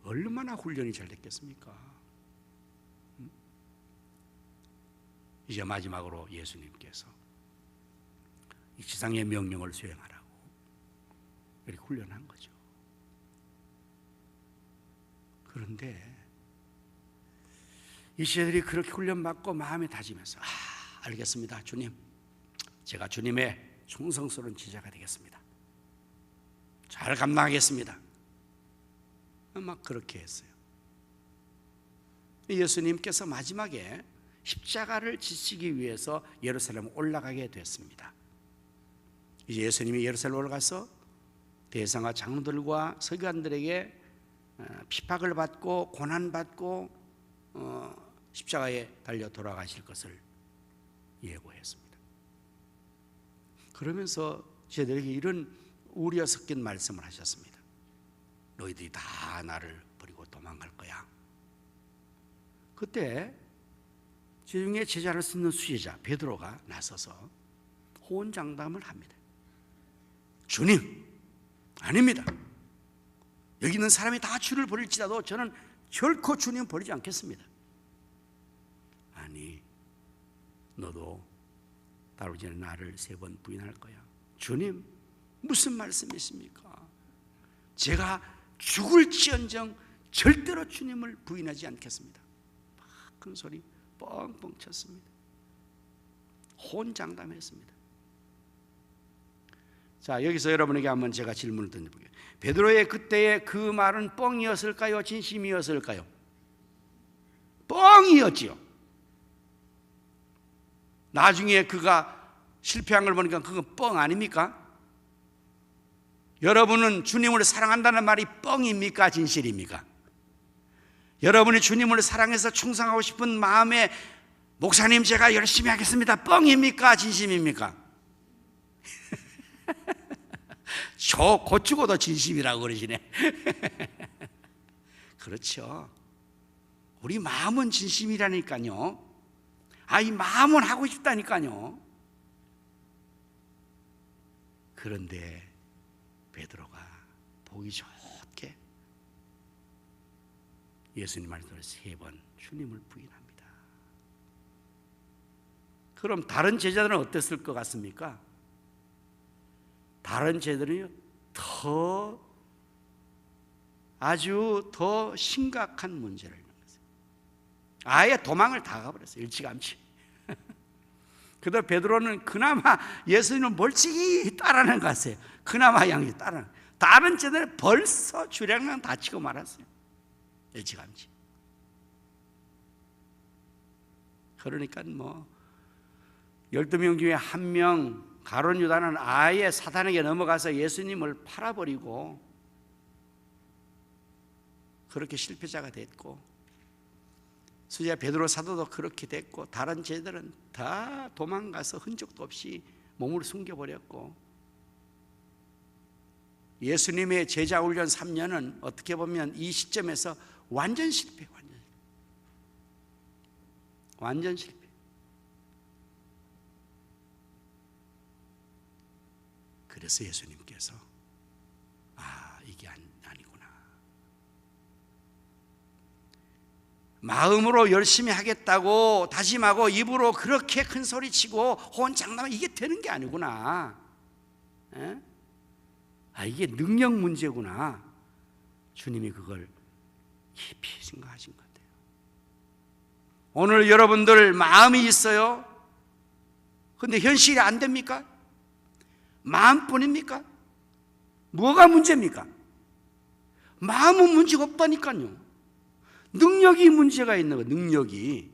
얼마나 훈련이 잘 됐겠습니까? 이제 마지막으로 예수님께서 이 지상의 명령을 수행하라고 이렇게 훈련한 거죠. 그런데 이 제자들이 그렇게 훈련받고 마음에 다짐해서 알겠습니다 주님, 제가 주님의 충성스러운 제자가 되겠습니다. 잘 감당하겠습니다. 막 그렇게 했어요. 예수님께서 마지막에 십자가를 지시기 위해서 예루살렘 올라가게 됐습니다. 이제 예수님이 예루살렘 올라가서 대성과 장로들과 서기관들에게 핍박을 받고 고난받고 십자가에 달려 돌아가실 것을 예고했습니다. 그러면서 저희들에게 이런 우려 섞인 말씀을 하셨습니다. 너희들이 다 나를 버리고 도망갈 거야. 그때 중에 제자를 쓰는 수제자 베드로가 나서서 호언장담을 합니다. 주님, 아닙니다. 여기 있는 사람이 다 주를 버릴지라도 저는 결코 주님 버리지 않겠습니다. 아니, 너도 다루기 전에 나를 3번 부인할 거야. 주님, 무슨 말씀이십니까? 제가 죽을지언정 절대로 주님을 부인하지 않겠습니다. 막 큰 소리 뻥뻥 쳤습니다. 혼장담했습니다. 자, 여기서 여러분에게 한번 제가 질문을 던져볼게요. 베드로의 그때의 그 말은 뻥이었을까요? 진심이었을까요? 뻥이었지요. 나중에 그가 실패한 걸 보니까 그건 뻥 아닙니까? 여러분은 주님을 사랑한다는 말이 뻥입니까? 진실입니까? 여러분이 주님을 사랑해서 충성하고 싶은 마음에 목사님 제가 열심히 하겠습니다, 뻥입니까? 진심입니까? 곧 죽어도 진심이라고 그러시네. 그렇죠. 우리 마음은 진심이라니까요. 이 마음은 하고 싶다니까요. 그런데 베드로가 보기 좋게 예수님 말씀을 3번 주님을 부인합니다. 그럼 다른 제자들은 어땠을 것 같습니까? 다른 제자들은요 아주 더 심각한 문제를 일으켰어요. 아예 도망을 다 가버렸어요. 일찌감치. 그래도 베드로는 그나마 예수님을 멀찍이 따라는 것 같아요. 그나마 양이 따라. 다른 제자들은 벌써 주량랑 다치고 말았어요. 일찌감치. 그러니까 12명 중에 1명 가룟 유다는 아예 사탄에게 넘어가서 예수님을 팔아버리고 그렇게 실패자가 됐고, 수제자 베드로 사도도 그렇게 됐고, 다른 제자들은 다 도망가서 흔적도 없이 몸을 숨겨버렸고, 예수님의 제자 훈련 3년은 어떻게 보면 이 시점에서 완전 실패, 완전 실패. 그래서 예수님께서 이게 아니구나. 마음으로 열심히 하겠다고 다짐하고 입으로 그렇게 큰 소리 치고 호언장담하면 이게 되는 게 아니구나. 에? 이게 능력 문제구나. 주님이 그걸 깊이 생각하신 것 같아요. 오늘 여러분들 마음이 있어요. 근데 현실이 안 됩니까? 마음뿐입니까? 뭐가 문제입니까? 마음은 문제가 없다니까요. 능력이 문제가 있는 거예요. 능력이.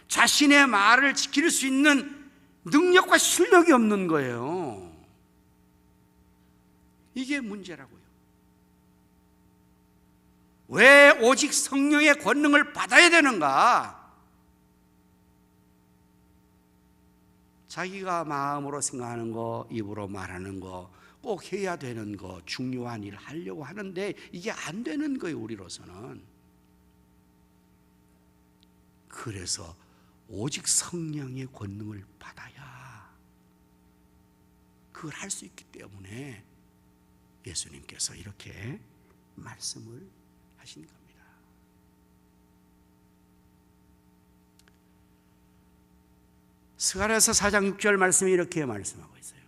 자신의 말을 지킬 수 있는 능력과 실력이 없는 거예요. 이게 문제라고요. 왜 오직 성령의 권능을 받아야 되는가? 자기가 마음으로 생각하는 거, 입으로 말하는 거, 꼭 해야 되는 거, 중요한 일을 하려고 하는데 이게 안 되는 거예요, 우리로서는. 그래서 오직 성령의 권능을 받아야 그걸 할 수 있기 때문에 예수님께서 이렇게 말씀을 하신 겁니다. 스가랴서 4장 6절 말씀이 이렇게 말씀하고 있어요.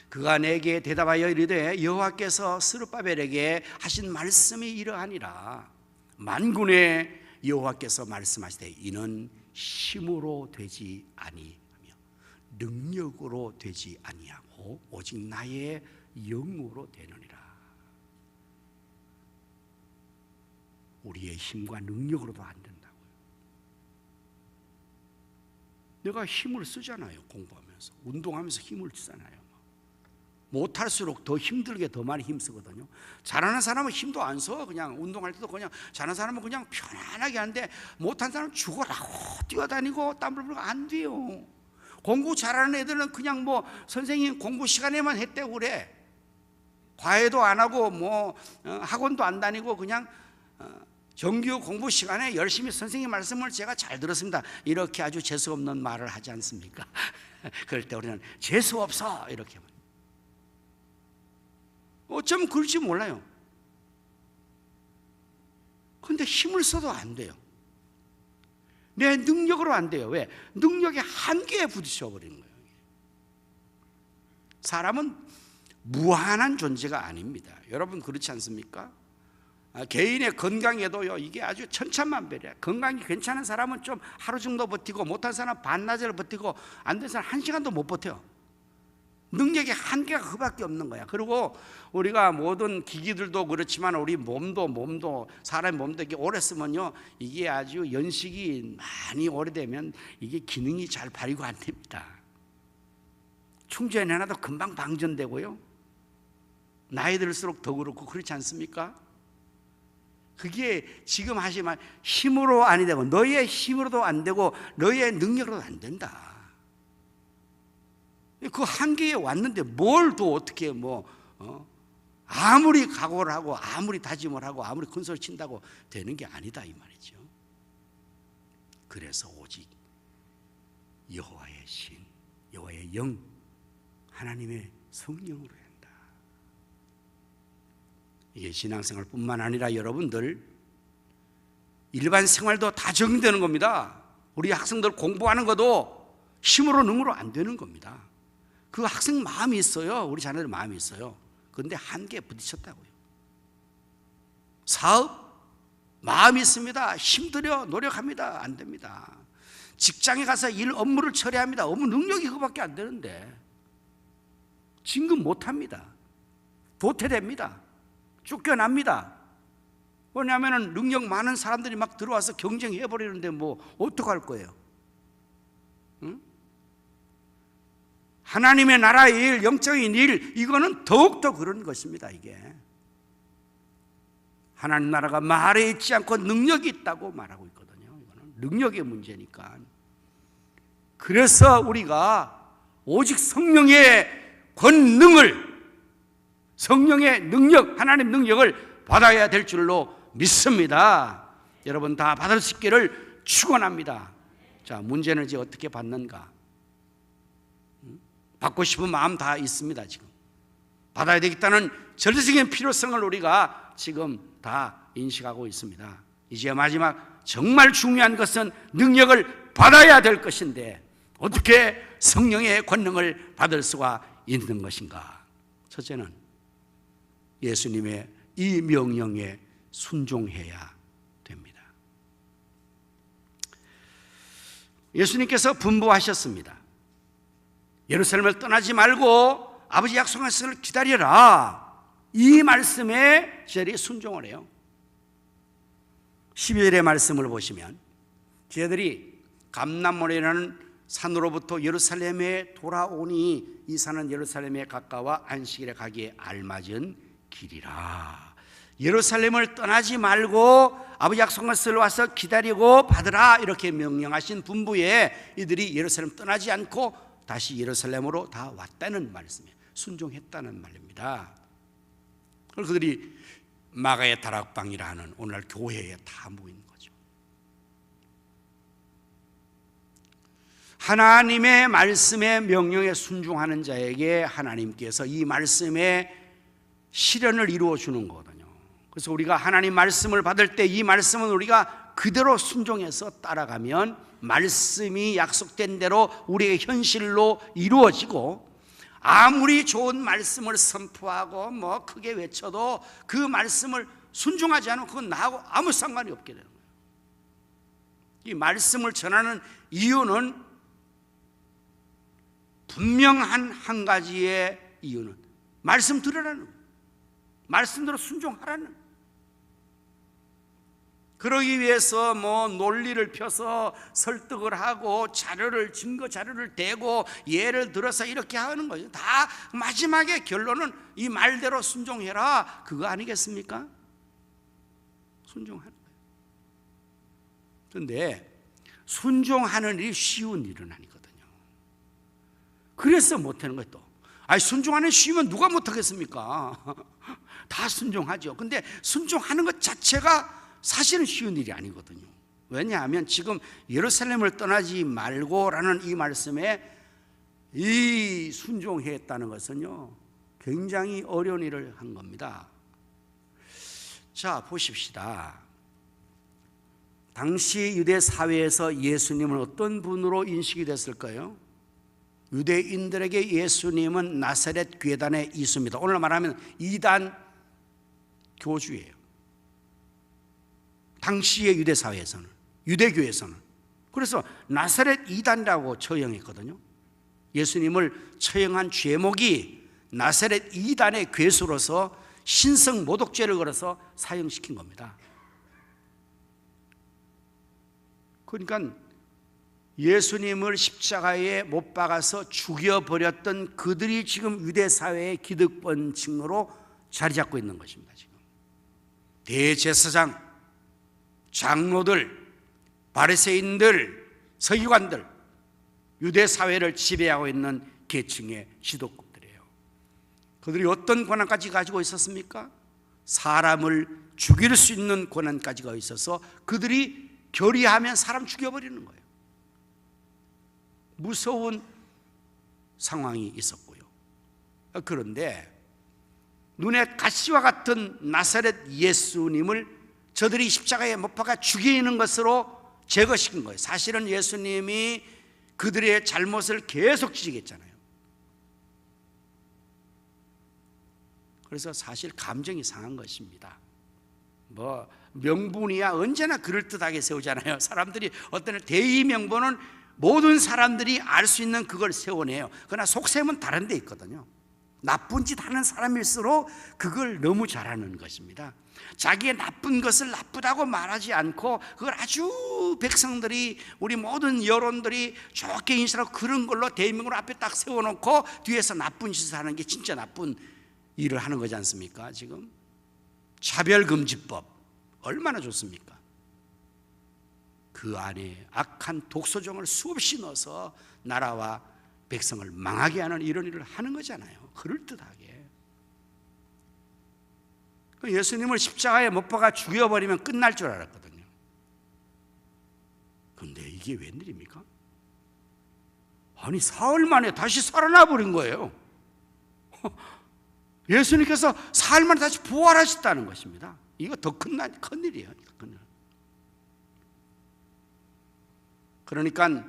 그가 내게 대답하여 이르되 여호와께서 스룹바벨에게 하신 말씀이 이러하니라. 만군의 여호와께서 말씀하시되 이는 힘으로 되지 아니하며 능력으로 되지 아니하고 오직 나의 영으로 되느니라. 우리의 힘과 능력으로도 안 된다고요. 내가 힘을 쓰잖아요. 공부하면서 운동하면서 힘을 쓰잖아요. 못할수록 더 힘들게 더 많이 힘쓰거든요. 잘하는 사람은 힘도 안 써. 그냥 운동할 때도 그냥 잘하는 사람은 그냥 편안하게 하는데 못한 사람은 죽어라고 뛰어다니고 땀을 흘리고 안 돼요. 공부 잘하는 애들은 그냥 뭐 선생님 공부 시간에만 했대고 그래. 과외도 안 하고 뭐 학원도 안 다니고 그냥 정규 공부 시간에 열심히 선생님 말씀을 제가 잘 들었습니다. 이렇게 아주 재수 없는 말을 하지 않습니까? 그럴 때 우리는 재수 없어 이렇게. 어쩌면 그럴지 몰라요. 그런데 힘을 써도 안 돼요. 내 능력으로 안 돼요. 왜? 능력의 한계에 부딪혀 버리는 거예요. 사람은 무한한 존재가 아닙니다. 여러분 그렇지 않습니까? 개인의 건강에도요, 이게 아주 천차만별이에요. 건강이 괜찮은 사람은 좀 하루 정도 버티고 못한 사람은 반나절 버티고 안 된 사람은 1시간도 못 버텨요. 능력의 한계가 그밖에 없는 거야. 그리고 우리가 모든 기기들도 그렇지만 우리 몸도 사람의 몸도 이렇게 오래 쓰면요, 이게 아주 연식이 많이 오래되면 이게 기능이 잘 발휘가 안 됩니다. 충전해놔도 금방 방전되고요. 나이 들수록 더 그렇고 그렇지 않습니까? 그게 지금 하시면 힘으로 아니 되고 너의 힘으로도 안 되고 너의 능력으로도 안 된다. 그 한계에 왔는데 뭘 또 어떻게 아무리 각오를 하고 아무리 다짐을 하고 아무리 큰 소리 친다고 되는 게 아니다 이 말이죠. 그래서 오직 여호와의 신, 여호와의 영, 하나님의 성령으로 한다. 이게 신앙생활뿐만 아니라 여러분들 일반 생활도 다 적용되는 겁니다. 우리 학생들 공부하는 것도 힘으로 능으로 안 되는 겁니다. 그 학생 마음이 있어요. 우리 자녀들 마음이 있어요. 그런데 한계에 부딪혔다고요. 사업 마음이 있습니다. 힘들여 노력합니다. 안 됩니다. 직장에 가서 업무를 처리합니다. 업무 능력이 그밖에 안 되는데 진급 못합니다. 도태됩니다. 쫓겨납니다. 왜냐하면 능력 많은 사람들이 막 들어와서 경쟁해버리는데 뭐 어떡할 거예요? 응? 하나님의 나라의 일, 영적인 일, 이거는 더욱더 그런 것입니다. 이게 하나님 나라가 말에 있지 않고 능력이 있다고 말하고 있거든요. 이거는 능력의 문제니까. 그래서 우리가 오직 성령의 권능을, 성령의 능력, 하나님 능력을 받아야 될 줄로 믿습니다. 여러분 다 받을 수 있기를 축원합니다. 자, 문제는 이제 어떻게 받는가? 받고 싶은 마음 다 있습니다. 지금 받아야 되겠다는 절대적인 필요성을 우리가 지금 다 인식하고 있습니다. 이제 마지막 정말 중요한 것은 능력을 받아야 될 것인데 어떻게 성령의 권능을 받을 수가 있는 것인가? 첫째는 예수님의 이 명령에 순종해야 됩니다. 예수님께서 분부하셨습니다. 예루살렘을 떠나지 말고 아버지 약속한 것을 기다려라. 이 말씀에 저희들이 순종을 해요. 12절의 말씀을 보시면 저희들이 감람모리라는 산으로부터 예루살렘에 돌아오니 이 산은 예루살렘에 가까워 안식일에 가기에 알맞은 길이라. 예루살렘을 떠나지 말고 아버지 약속한 것을 와서 기다리고 받으라 이렇게 명령하신 분부에 이들이 예루살렘 떠나지 않고 다시 예루살렘으로 다 왔다는 말씀이에요. 순종했다는 말입니다. 그래서 그들이 마가의 다락방이라 하는 오늘날 교회에 다 모인 거죠. 하나님의 말씀에 명령에 순종하는 자에게 하나님께서 이 말씀의 실현을 이루어 주는 거거든요. 그래서 우리가 하나님 말씀을 받을 때 이 말씀은 우리가 그대로 순종해서 따라가면 말씀이 약속된 대로 우리의 현실로 이루어지고, 아무리 좋은 말씀을 선포하고 뭐 크게 외쳐도 그 말씀을 순종하지 않으면 그건 나하고 아무 상관이 없게 되는 거예요. 이 말씀을 전하는 이유는 분명한 한 가지의 이유는 말씀 들으라는 거예요. 말씀대로 순종하라는 거예요. 그러기 위해서 뭐 논리를 펴서 설득을 하고 자료를 증거 자료를 대고 예를 들어서 이렇게 하는 거죠. 다 마지막에 결론은 이 말대로 순종해라 그거 아니겠습니까? 순종하는 거예요. 그런데 순종하는 일이 쉬운 일은 아니거든요. 그래서 못하는 거예요. 또 순종하는 쉬우면 누가 못하겠습니까? 다 순종하죠. 근데 순종하는 것 자체가 사실은 쉬운 일이 아니거든요. 왜냐하면 지금 예루살렘을 떠나지 말고라는 이 말씀에 이 순종했다는 것은요 굉장히 어려운 일을 한 겁니다. 자, 보십시다. 당시 유대 사회에서 예수님은 어떤 분으로 인식이 됐을까요? 유대인들에게 예수님은 나사렛 괴단의 이수입니다. 오늘 말하면 이단 교주예요. 당시의 유대 사회에서는, 유대교에서는. 그래서 나사렛 이단이라고 처형했거든요. 예수님을 처형한 죄목이 나사렛 이단의 괴수로서 신성 모독죄를 걸어서 사형시킨 겁니다. 그러니까 예수님을 십자가에 못 박아서 죽여버렸던 그들이 지금 유대 사회의 기득권층으로 자리 잡고 있는 것입니다. 지금 대제사장, 장로들, 바리새인들, 서기관들, 유대 사회를 지배하고 있는 계층의 지도급들이에요. 그들이 어떤 권한까지 가지고 있었습니까? 사람을 죽일 수 있는 권한까지가 있어서 그들이 결의하면 사람 죽여버리는 거예요. 무서운 상황이 있었고요. 그런데 눈에 가시와 같은 나사렛 예수님을 저들이 십자가에 못 박아 죽이는 것으로 제거시킨 거예요. 사실은 예수님이 그들의 잘못을 계속 지적했잖아요. 그래서 사실 감정이 상한 것입니다. 뭐 명분이야 언제나 그럴듯하게 세우잖아요. 사람들이 어떤 대의 명분은 모든 사람들이 알 수 있는 그걸 세워내요. 그러나 속셈은 다른 데 있거든요. 나쁜 짓 하는 사람일수록 그걸 너무 잘하는 것입니다. 자기의 나쁜 것을 나쁘다고 말하지 않고 그걸 아주 백성들이, 우리 모든 여론들이 좋게 인식하고 그런 걸로 대의명으로 앞에 딱 세워놓고 뒤에서 나쁜 짓을 하는 게 진짜 나쁜 일을 하는 거지 않습니까? 지금 차별금지법 얼마나 좋습니까? 그 안에 악한 독소종을 수없이 넣어서 나라와 백성을 망하게 하는 이런 일을 하는 거잖아요. 그럴듯하게. 예수님을 십자가에 못 박아 죽여버리면 끝날 줄 알았거든요. 그런데 이게 웬일입니까? 아니 사흘 만에 다시 살아나 버린 거예요. 예수님께서 사흘 만에 다시 부활하셨다는 것입니다. 이거 더 큰 일이에요. 그러니까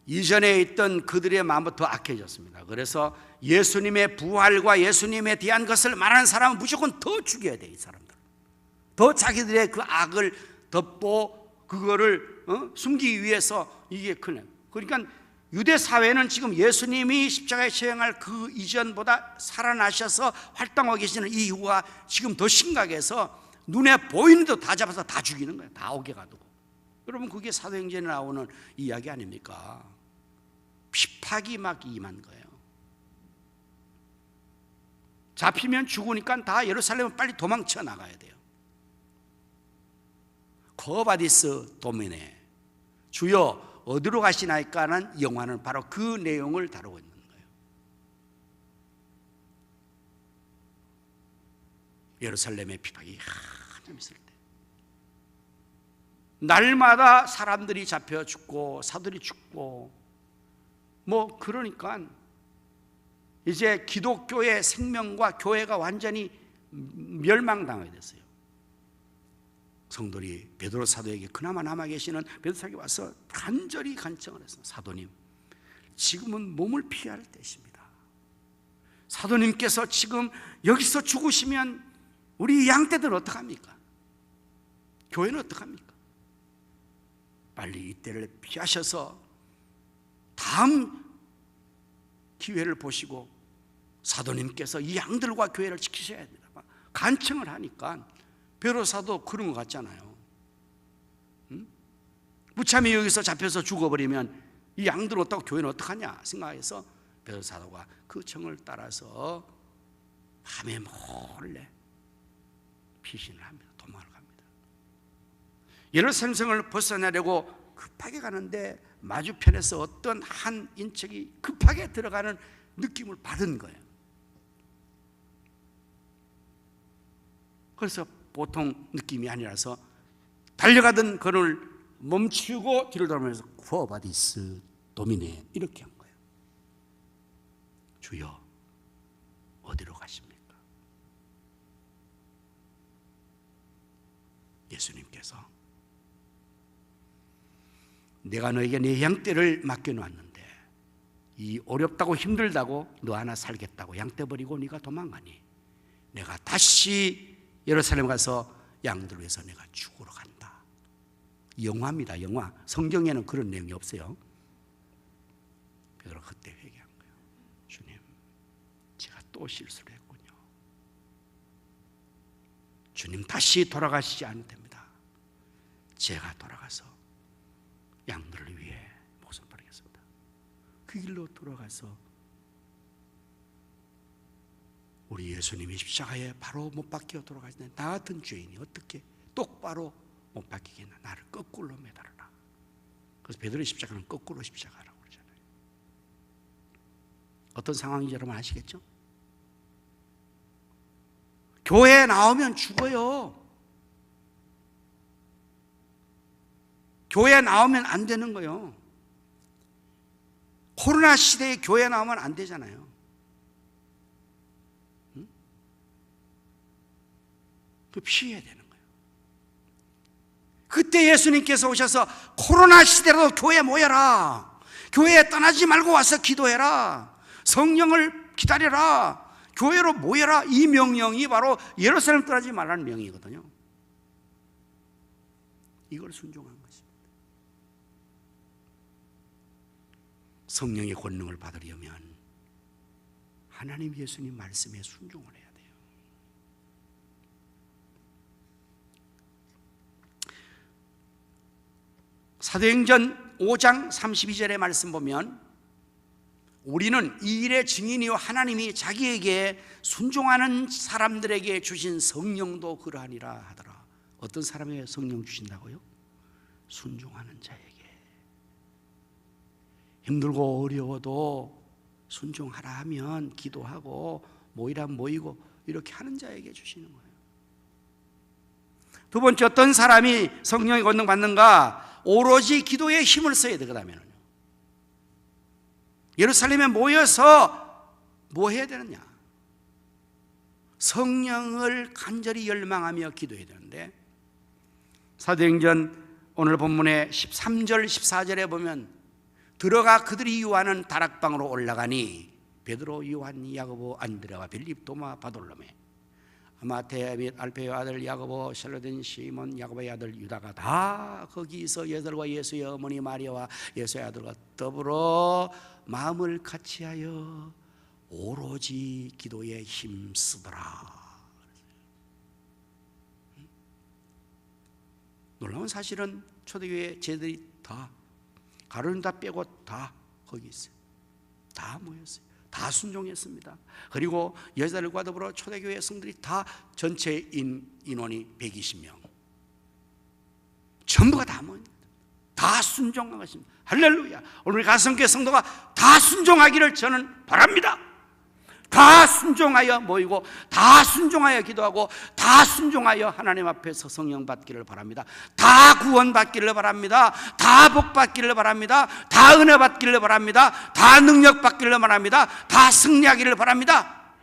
이전에 있던 그들의 마음은 더 악해졌습니다. 그래서 예수님의 부활과 예수님에 대한 것을 말하는 사람은 무조건 더 죽여야 돼. 이 사람들 더 자기들의 그 악을 덮고 그거를 숨기기 위해서 이게 크네. 그러니까 유대 사회는 지금 예수님이 십자가에 처형할 그 이전보다 살아나셔서 활동하고 계시는 이유가 지금 더 심각해서 눈에 보이는데도 다 잡아서 다 죽이는 거예요. 다 옥에 가두고. 여러분 그게 사도행전에 나오는 이야기 아닙니까? 핍박이 막 임한 거예요. 잡히면 죽으니까 다 예루살렘은 빨리 도망쳐 나가야 돼요. 거바디스 도미네, 주여 어디로 가시나이까 하는 영화는 바로 그 내용을 다루고 있는 거예요. 예루살렘의 핍박이 한참 있을 때 날마다 사람들이 잡혀 죽고 사들이 죽고 그러니까 이제 기독교의 생명과 교회가 완전히 멸망당하게 됐어요. 성도들이 베드로 사도에게 그나마 남아 계시는 베드로 사도에게 와서 간절히 간청을 했어요. 사도님, 지금은 몸을 피할 때입니다. 사도님께서 지금 여기서 죽으시면 우리 양떼들 어떡합니까? 교회는 어떡합니까? 빨리 이때를 피하셔서 다음 기회를 보시고 사도님께서 이 양들과 교회를 지키셔야 됩니다. 간청을 하니까 베드로사도 그런 것 같잖아요. 무참히 여기서 잡혀서 죽어버리면 이 양들 어떻고 교회는 어떡하냐 생각해서 베드로사도가 그 청을 따라서 밤에 몰래 피신을 합니다. 도망을 갑니다. 예루살렘 성을 벗어나려고 급하게 가는데 마주편에서 어떤 한 인척이 급하게 들어가는 느낌을 받은 거예요. 그래서 보통 느낌이 아니라서 달려가던 그를 멈추고 뒤를 돌아보면서 쿠어바디스 도미네 이렇게 한 거예요. 주여 어디로 가십니까? 예수님께서 내가 너에게 내 양떼를 맡겨놓았는데 이 어렵다고 힘들다고 너 하나 살겠다고 양떼 버리고 네가 도망가니 내가 다시 예루살렘 가서 양들 위해서 내가 죽으러 간다. 영화입니다. 영화. 성경에는 그런 내용이 없어요. 베드로 그때 회개한 거예요. 주님, 제가 또 실수를 했군요. 주님 다시 돌아가시지 않을 됩니다. 제가 돌아가서 양들을 위해 목숨 버리겠습니다. 그 길로 돌아가서 우리 예수님이 십자가에 바로 못 박혀 돌아가시는데 나 같은 죄인이 어떻게 똑바로 못 박히겠나. 나를 거꾸로 매달아라. 그래서 베드로의 십자가는 거꾸로 십자가라고 그러잖아요. 어떤 상황인지 여러분 아시겠죠? 교회에 나오면 죽어요. 교회에 나오면 안 되는 거예요. 코로나 시대에 교회에 나오면 안 되잖아요. 그 피해야 되는 거예요. 그때 예수님께서 오셔서 코로나 시대라도 교회에 모여라. 교회에 떠나지 말고 와서 기도해라. 성령을 기다려라. 교회로 모여라. 이 명령이 바로 예루살렘 떠나지 말라는 명령이거든요. 이걸 순종한 것입니다. 성령의 권능을 받으려면 하나님 예수님 말씀에 순종을 해야 돼요. 사도행전 5장 32절의 말씀 보면 우리는 이 일의 증인이요 하나님이 자기에게 순종하는 사람들에게 주신 성령도 그러하니라 하더라. 어떤 사람에게 성령 주신다고요? 순종하는 자에게. 힘들고 어려워도 순종하라 하면 기도하고 모이라 모이고 이렇게 하는 자에게 주시는 거예요. 두 번째, 어떤 사람이 성령의 권능 받는가? 오로지 기도에 힘을 써야 돼. 그 다음에는요, 예루살렘에 모여서 뭐 해야 되느냐? 성령을 간절히 열망하며 기도해야 되는데 사도행전 오늘 본문의 13절 14절에 보면 들어가 그들이 유하는 다락방으로 올라가니 베드로, 요한, 야고보, 안드레와 빌립, 도마, 바돌로메, 마태 및 알페의 아들 야고보, 셀로된 시몬, 야고보의 아들 유다가 다 거기서 얘들과 예수의 어머니 마리아와 예수의 아들과 더불어 마음을 같이하여 오로지 기도에 힘쓰더라. 놀라운 사실은 초대교회 제들이 다 가룟유다 빼고 다 거기 있어요. 다 모였어요. 다 순종했습니다. 그리고 여자들과 더불어 초대교회 성들이 다 전체 인원이 120명 전부가 다 모입니다. 다 순종한 것입니다. 할렐루야. 오늘 가성교회 성도가 다 순종하기를 저는 바랍니다. 다 순종하여 모이고 다 순종하여 기도하고 다 순종하여 하나님 앞에서 성령 받기를 바랍니다. 다 구원 받기를 바랍니다. 다 복 받기를 바랍니다. 다 은혜 받기를 바랍니다. 다 능력 받기를 바랍니다. 다 승리하기를 바랍니다.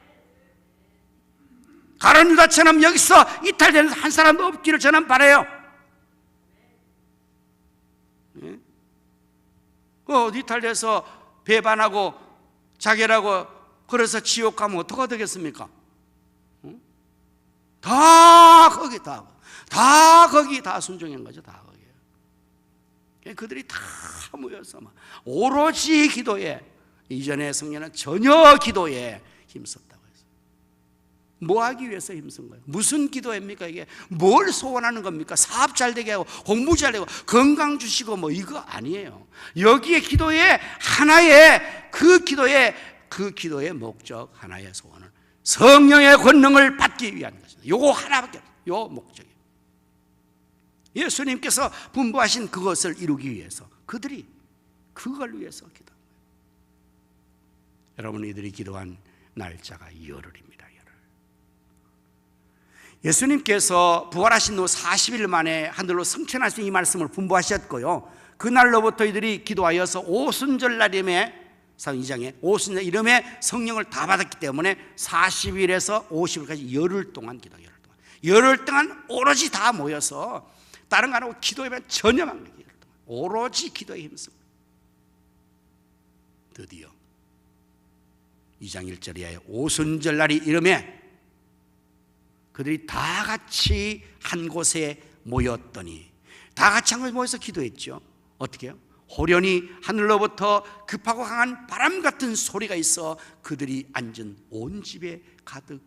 가룟유다처럼 여기서 이탈되는 한 사람도 없기를 저는 바라요. 이탈돼서 배반하고 자결하고 그래서 지옥 가면 어떻게 되겠습니까? 다 거기 다 거기 다 순종한 거죠. 다 거기에. 그들이 다 모여서 오로지 기도에, 이전의 성령은 전혀 기도에 힘썼다고 했어요. 뭐 하기 위해서 힘쓴 거예요? 무슨 기도입니까? 이게 뭘 소원하는 겁니까? 사업 잘 되게 하고 공부 잘 되고 건강 주시고 뭐 이거 아니에요. 여기에 기도에 하나의 그 기도의 목적, 하나의 소원은 성령의 권능을 받기 위한 것입니다. 요거 하나밖에 없어요. 요 목적이에요. 예수님께서 분부하신 그것을 이루기 위해서 그들이 그걸 위해서 기도한 거예요. 여러분, 이들이 기도한 날짜가 열흘입니다. 열흘. 예수님께서 부활하신 후 40일 만에 하늘로 승천하신 이 말씀을 분부하셨고요, 그날로부터 이들이 기도하여서 오순절날임에, 2장에 오순절 이름에 성령을 다 받았기 때문에 40일에서 50일까지 열흘 동안 기도, 열흘 동안 오로지 다 모여서 다른 거 안 하고 기도에만 전념한 거예요. 오로지 기도에 힘씁니다. 드디어 2장 1절에 오순절 날이 이름에 그들이 다 같이 한 곳에 모였더니, 다 같이 한 곳에 모여서 기도했죠. 어떻게 해요? 호련히 하늘로부터 급하고 강한 바람 같은 소리가 있어 그들이 앉은 온 집에 가득하여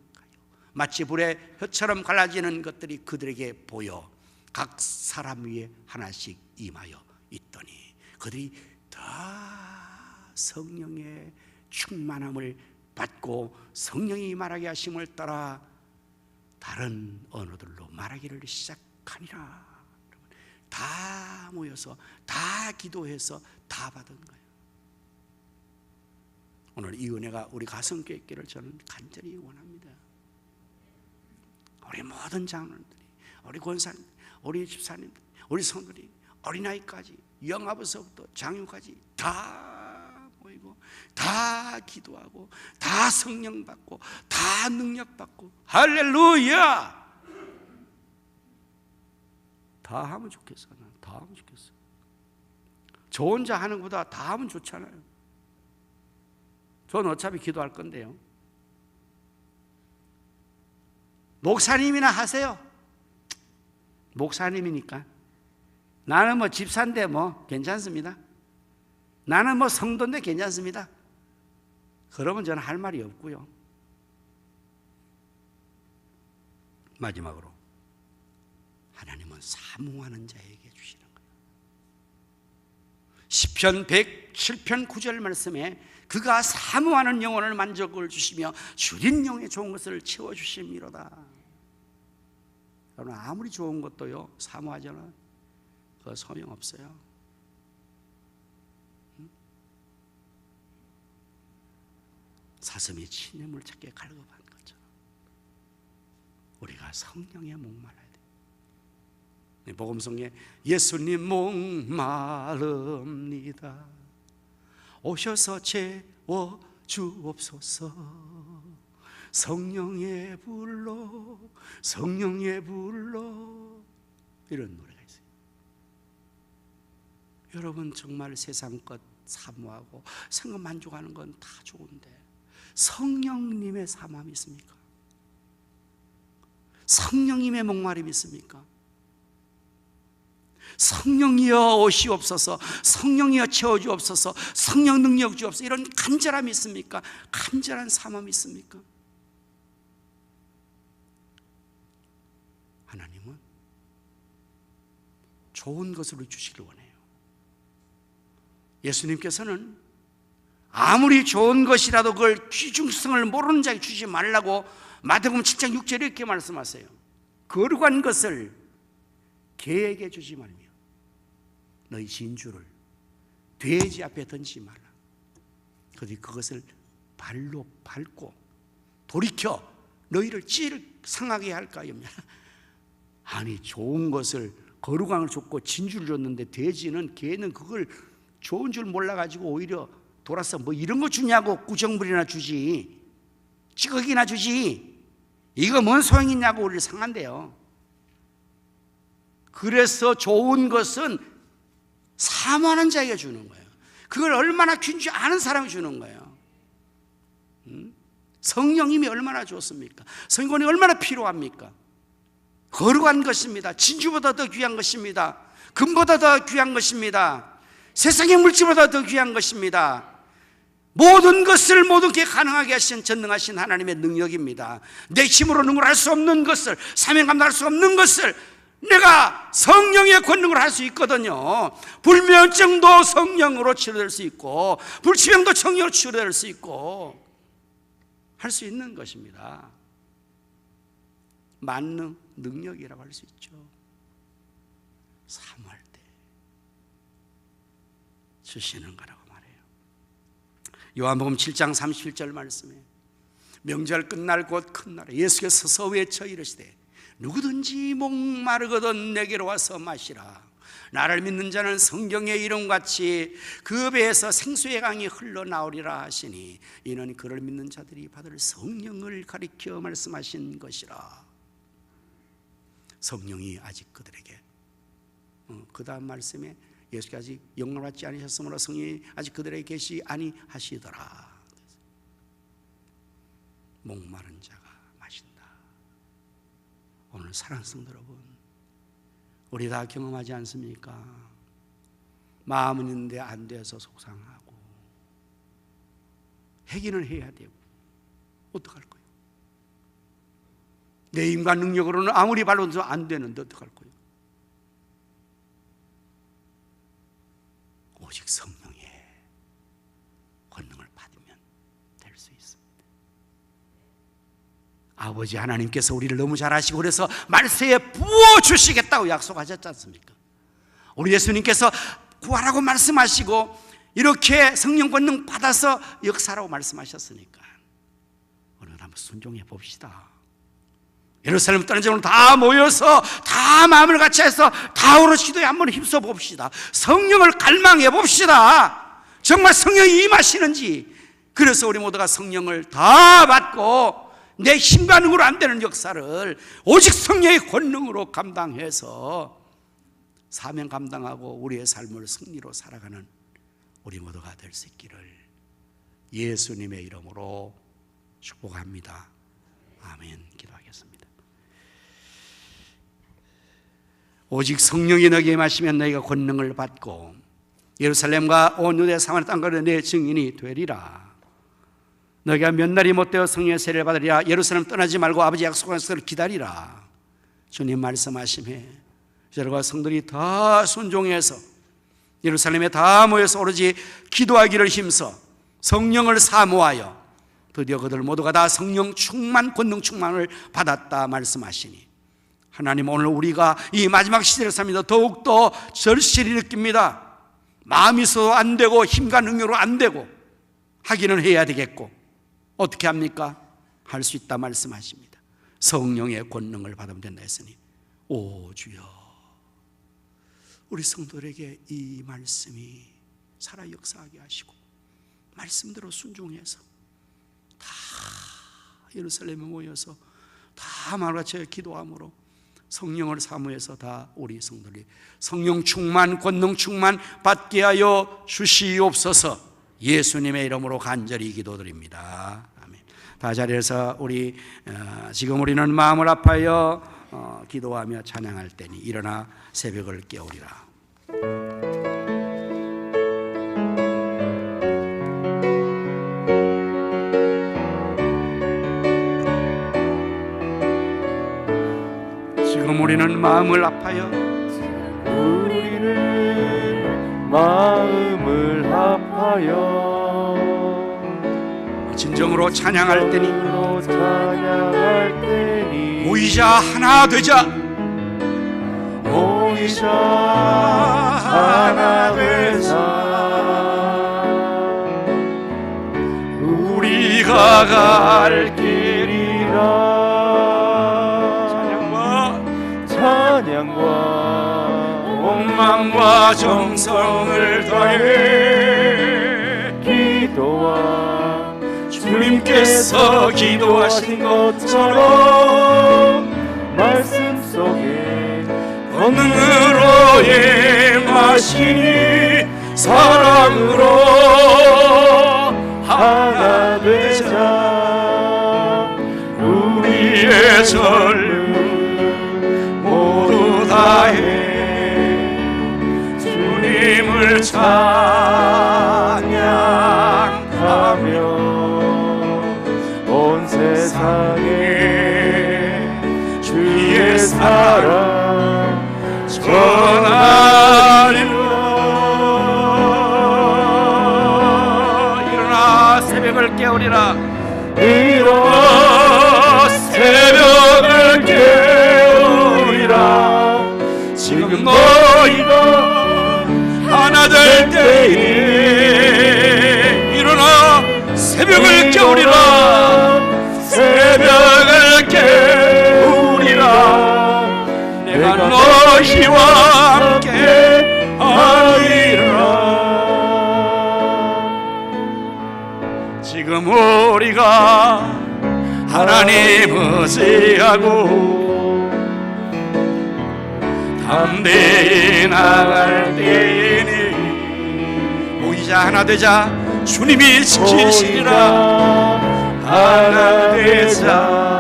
마치 불에 혀처럼 갈라지는 것들이 그들에게 보여 각 사람 위에 하나씩 임하여 있더니 그들이 다 성령의 충만함을 받고 성령이 말하게 하심을 따라 다른 언어들로 말하기를 시작하니라. 다 모여서 다 기도해서 다 받은 거예요. 오늘 이 은혜가 우리 가성교회 있기를 저는 간절히 원합니다. 우리 모든 장로들이, 우리 권사님, 우리 집사님, 우리 성도들이 어린아이까지 영아부서부터 장유까지 다 모이고 다 기도하고 다 성령 받고 다 능력 받고, 할렐루야! 다 하면 좋겠어. 다 하면 좋겠어. 저 혼자 하는 것보다 다 하면 좋잖아요. 저는 어차피 기도할 건데요. 목사님이나 하세요. 목사님이니까. 나는 뭐 집사인데 뭐 괜찮습니다. 나는 뭐 성도인데 괜찮습니다. 그러면 저는 할 말이 없고요. 마지막으로 하나님은 사모하는 자에게 주시는 거예요. 시편 107편 9절 말씀에 그가 사모하는 영혼을 만족을 주시며 줄인 영의 좋은 것을 채워주심이로다. 여러분, 아무리 좋은 것도요 사모하잖아요. 그거 소용없어요. 사슴이 친해물 찾게 갈급한 것처럼 우리가 성령에 목말라야 돼요. 복음성에 예수님 목마릅니다. 오셔서 채워 주옵소서. 성령의 불로, 성령의 불로, 이런 노래가 있어요. 여러분 정말 세상 것 사모하고 생각 만족하는 건 다 좋은데 성령님의 사모함이 있습니까? 성령님의 목마름이 있습니까? 성령이여 오시옵소서, 성령이여 채워주옵소서, 성령 능력 주옵소서, 이런 간절함이 있습니까? 간절한 사모함이 있습니까? 하나님은 좋은 것을 우리 주시기를 원해요. 예수님께서는 아무리 좋은 것이라도 그걸 귀중성을 모르는 자에게 주지 말라고 마태복음 7장 6절에 이렇게 말씀하세요. 거룩한 것을 개에게 주지 말며 너희 진주를 돼지 앞에 던지지 말라. 그들이 그것을 발로 밟고 돌이켜 너희를 상하게 할까요? 아니, 좋은 것을 거룩한 걸 줬고 진주를 줬는데 돼지는, 개는 그걸 좋은 줄 몰라가지고 오히려 돌아서 뭐 이런 거 주냐고 구정물이나 주지, 찌꺼기나 주지, 이거 뭔 소용이 있냐고 우리를 상한대요. 그래서 좋은 것은 사모하는 자에게 주는 거예요. 그걸 얼마나 귀한지 아는 사람이 주는 거예요. 성령님이 얼마나 좋습니까? 성령이 얼마나 필요합니까? 거룩한 것입니다. 진주보다 더 귀한 것입니다. 금보다 더 귀한 것입니다. 세상의 물질보다 더 귀한 것입니다. 모든 것을 모든 게 가능하게 하신 전능하신 하나님의 능력입니다. 내 힘으로 능력할 수 없는 것을, 사명 감당할 수 없는 것을 내가 성령의 권능으로 할 수 있거든요. 불면증도 성령으로 치료될 수 있고, 불치병도 성령으로 치료될 수 있고 할 수 있는 것입니다. 만능 능력이라고 할 수 있죠. 사모할 때 주시는 거라고 말해요. 요한복음 7장 37절 말씀에 명절 끝날 곧 큰 날에 예수께서 서서 외쳐 이르시되 누구든지 목마르거든 내게로 와서 마시라. 나를 믿는 자는 성경의 이름같이 그 배에서 생수의 강이 흘러나오리라 하시니 이는 그를 믿는 자들이 받을 성령을 가리켜 말씀하신 것이라. 성령이 아직 그들에게, 그 다음 말씀에 예수께서 아직 영광을 받지 않으셨으므로 성령이 아직 그들에게 계시 아니하시더라. 목마른 자가 마신다. 오늘 사랑하는 성도 여러분, 우리 다 경험하지 않습니까? 마음은 있는데 안 돼서 속상하고 회개는 해야 되고 어떡할 거예요? 내 인간 능력으로는 아무리 발로도 안 되는데 어떡할 거예요? 오직 성령의 권능을 받으면 될 수 있습니다. 아버지 하나님께서 우리를 너무 잘 아시고 그래서 말세에 부어주시겠다고 약속하셨지 않습니까? 우리 예수님께서 구하라고 말씀하시고 이렇게 성령 권능 받아서 역사라고 말씀하셨으니까 오늘 한번 순종해 봅시다. 예루살렘 떠난 자는 다 모여서 다 마음을 같이 해서 다우로 기도에 한번 힘써 봅시다. 성령을 갈망해 봅시다. 정말 성령이 임하시는지. 그래서 우리 모두가 성령을 다 받고 내 힘과 능으로 안 되는 역사를 오직 성령의 권능으로 감당해서 사명 감당하고 우리의 삶을 승리로 살아가는 우리 모두가 될 수 있기를 예수님의 이름으로 축복합니다. 아멘. 기도하겠습니다. 오직 성령이 너에게 임하시면 너희가 권능을 받고 예루살렘과 온 유대 사마리아 땅가에 내 증인이 되리라. 너희가 몇 날이 못되어 성령의 세례를 받으리라. 예루살렘 떠나지 말고 아버지 약속한 것을 기다리라. 주님 말씀하시매 여러분과 성들이 다 순종해서 예루살렘에 다 모여서 오로지 기도하기를 힘써 성령을 사모하여 드디어 그들 모두가 다 성령 충만 권능 충만을 받았다 말씀하시니 하나님, 오늘 우리가 이 마지막 시대를 삽니다. 더욱더 절실히 느낍니다. 마음이 있어도 안 되고 힘과 능력으로 안 되고 하기는 해야 되겠고 어떻게 합니까? 할 수 있다 말씀하십니다. 성령의 권능을 받으면 된다 했으니 오 주여, 우리 성도들에게 이 말씀이 살아 역사하게 하시고 말씀대로 순종해서 다 예루살렘에 모여서 다 말같이 기도함으로 성령을 사모해서 다 우리 성도들이 성령 충만, 권능 충만 받게 하여 주시옵소서. 예수님의 이름으로 간절히 기도드립니다. 아멘. 다 자리에서 우리 지금 우리는 마음을 아파하여 기도하며 찬양할 때니 일어나 새벽을 깨우리라. 지금 우리는 마음을 아파요. 우리는 마음을 아파요. 진정으로 찬양할 때니 모이자 하나 되자. 모이자 하나 되자. 우리가 갈 길이라. 찬양과 온 마음과 정성을 다해 기도와 주님께서 기도하신 것처럼 말씀 속에 권능으로 임하시니 사랑으로 하나 되자. 우리의 젊음 모두 다해 주님을 찬양하며 온 세상에 주의 사랑 전하리라. 일어나 새벽을 깨우리라. 일어나 새벽을 깨우리라. 지금 너희가 하나 될 때에 일어나 새벽을 깨우리라. 새벽을 깨우리라. 내가 너희와 함께 하리라. 지금 우리가 하나님 의지하고 담대히 나갈 때니 모이자 하나 되자. 주님이 지키시리라. 하나 되자.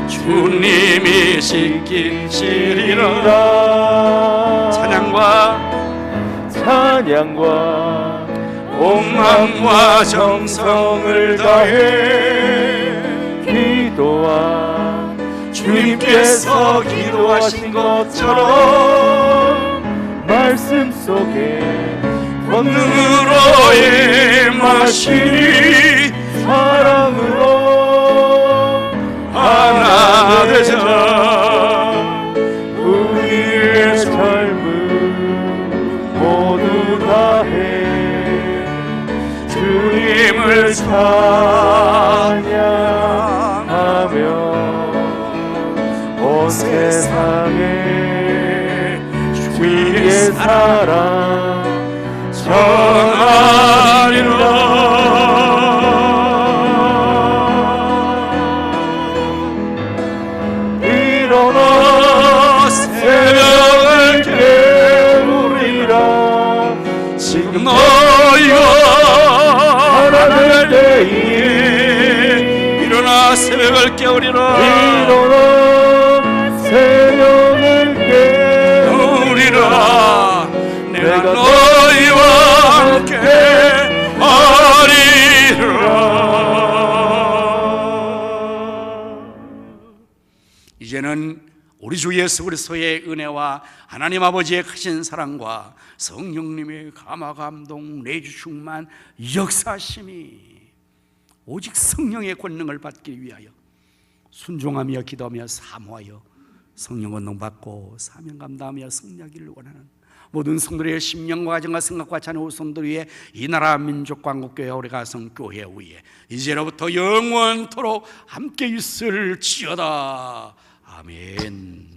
주님이 지키시리라. 찬양과 온 마음과 정성을 다해 기도와 주님께서 기도하신 것처럼 말씀 속에 권능으로 임하시니 사랑으로 하나 되자. 우리의 삶을 모두 다해 주님을 찬양하며 온 세상에 주의 사랑 전하리라. 일어나 새벽을 깨우리라. 지금 너희가 하나 될 때에 일어나 새벽을 깨우리라. 일어나 새벽을 깨우리라. 내가 너희와 함께 하리라. 이제는 우리 주 예수 그리스도의 은혜와 하나님 아버지의 크신 사랑과 성령님의 감화 감동 내주 충만 역사심이 오직 성령의 권능을 받기 위하여 순종하며 기도하며 사모하여 성령 권능 받고 사명 감당하며 승리하기를 원하는 모든 성도의 심령과 가정과 생각과 자녀 후손들 위해 이 나라 민족 광국교회 우리 가성교회 위에 이제로부터 영원토록 함께 있을지어다. 아멘.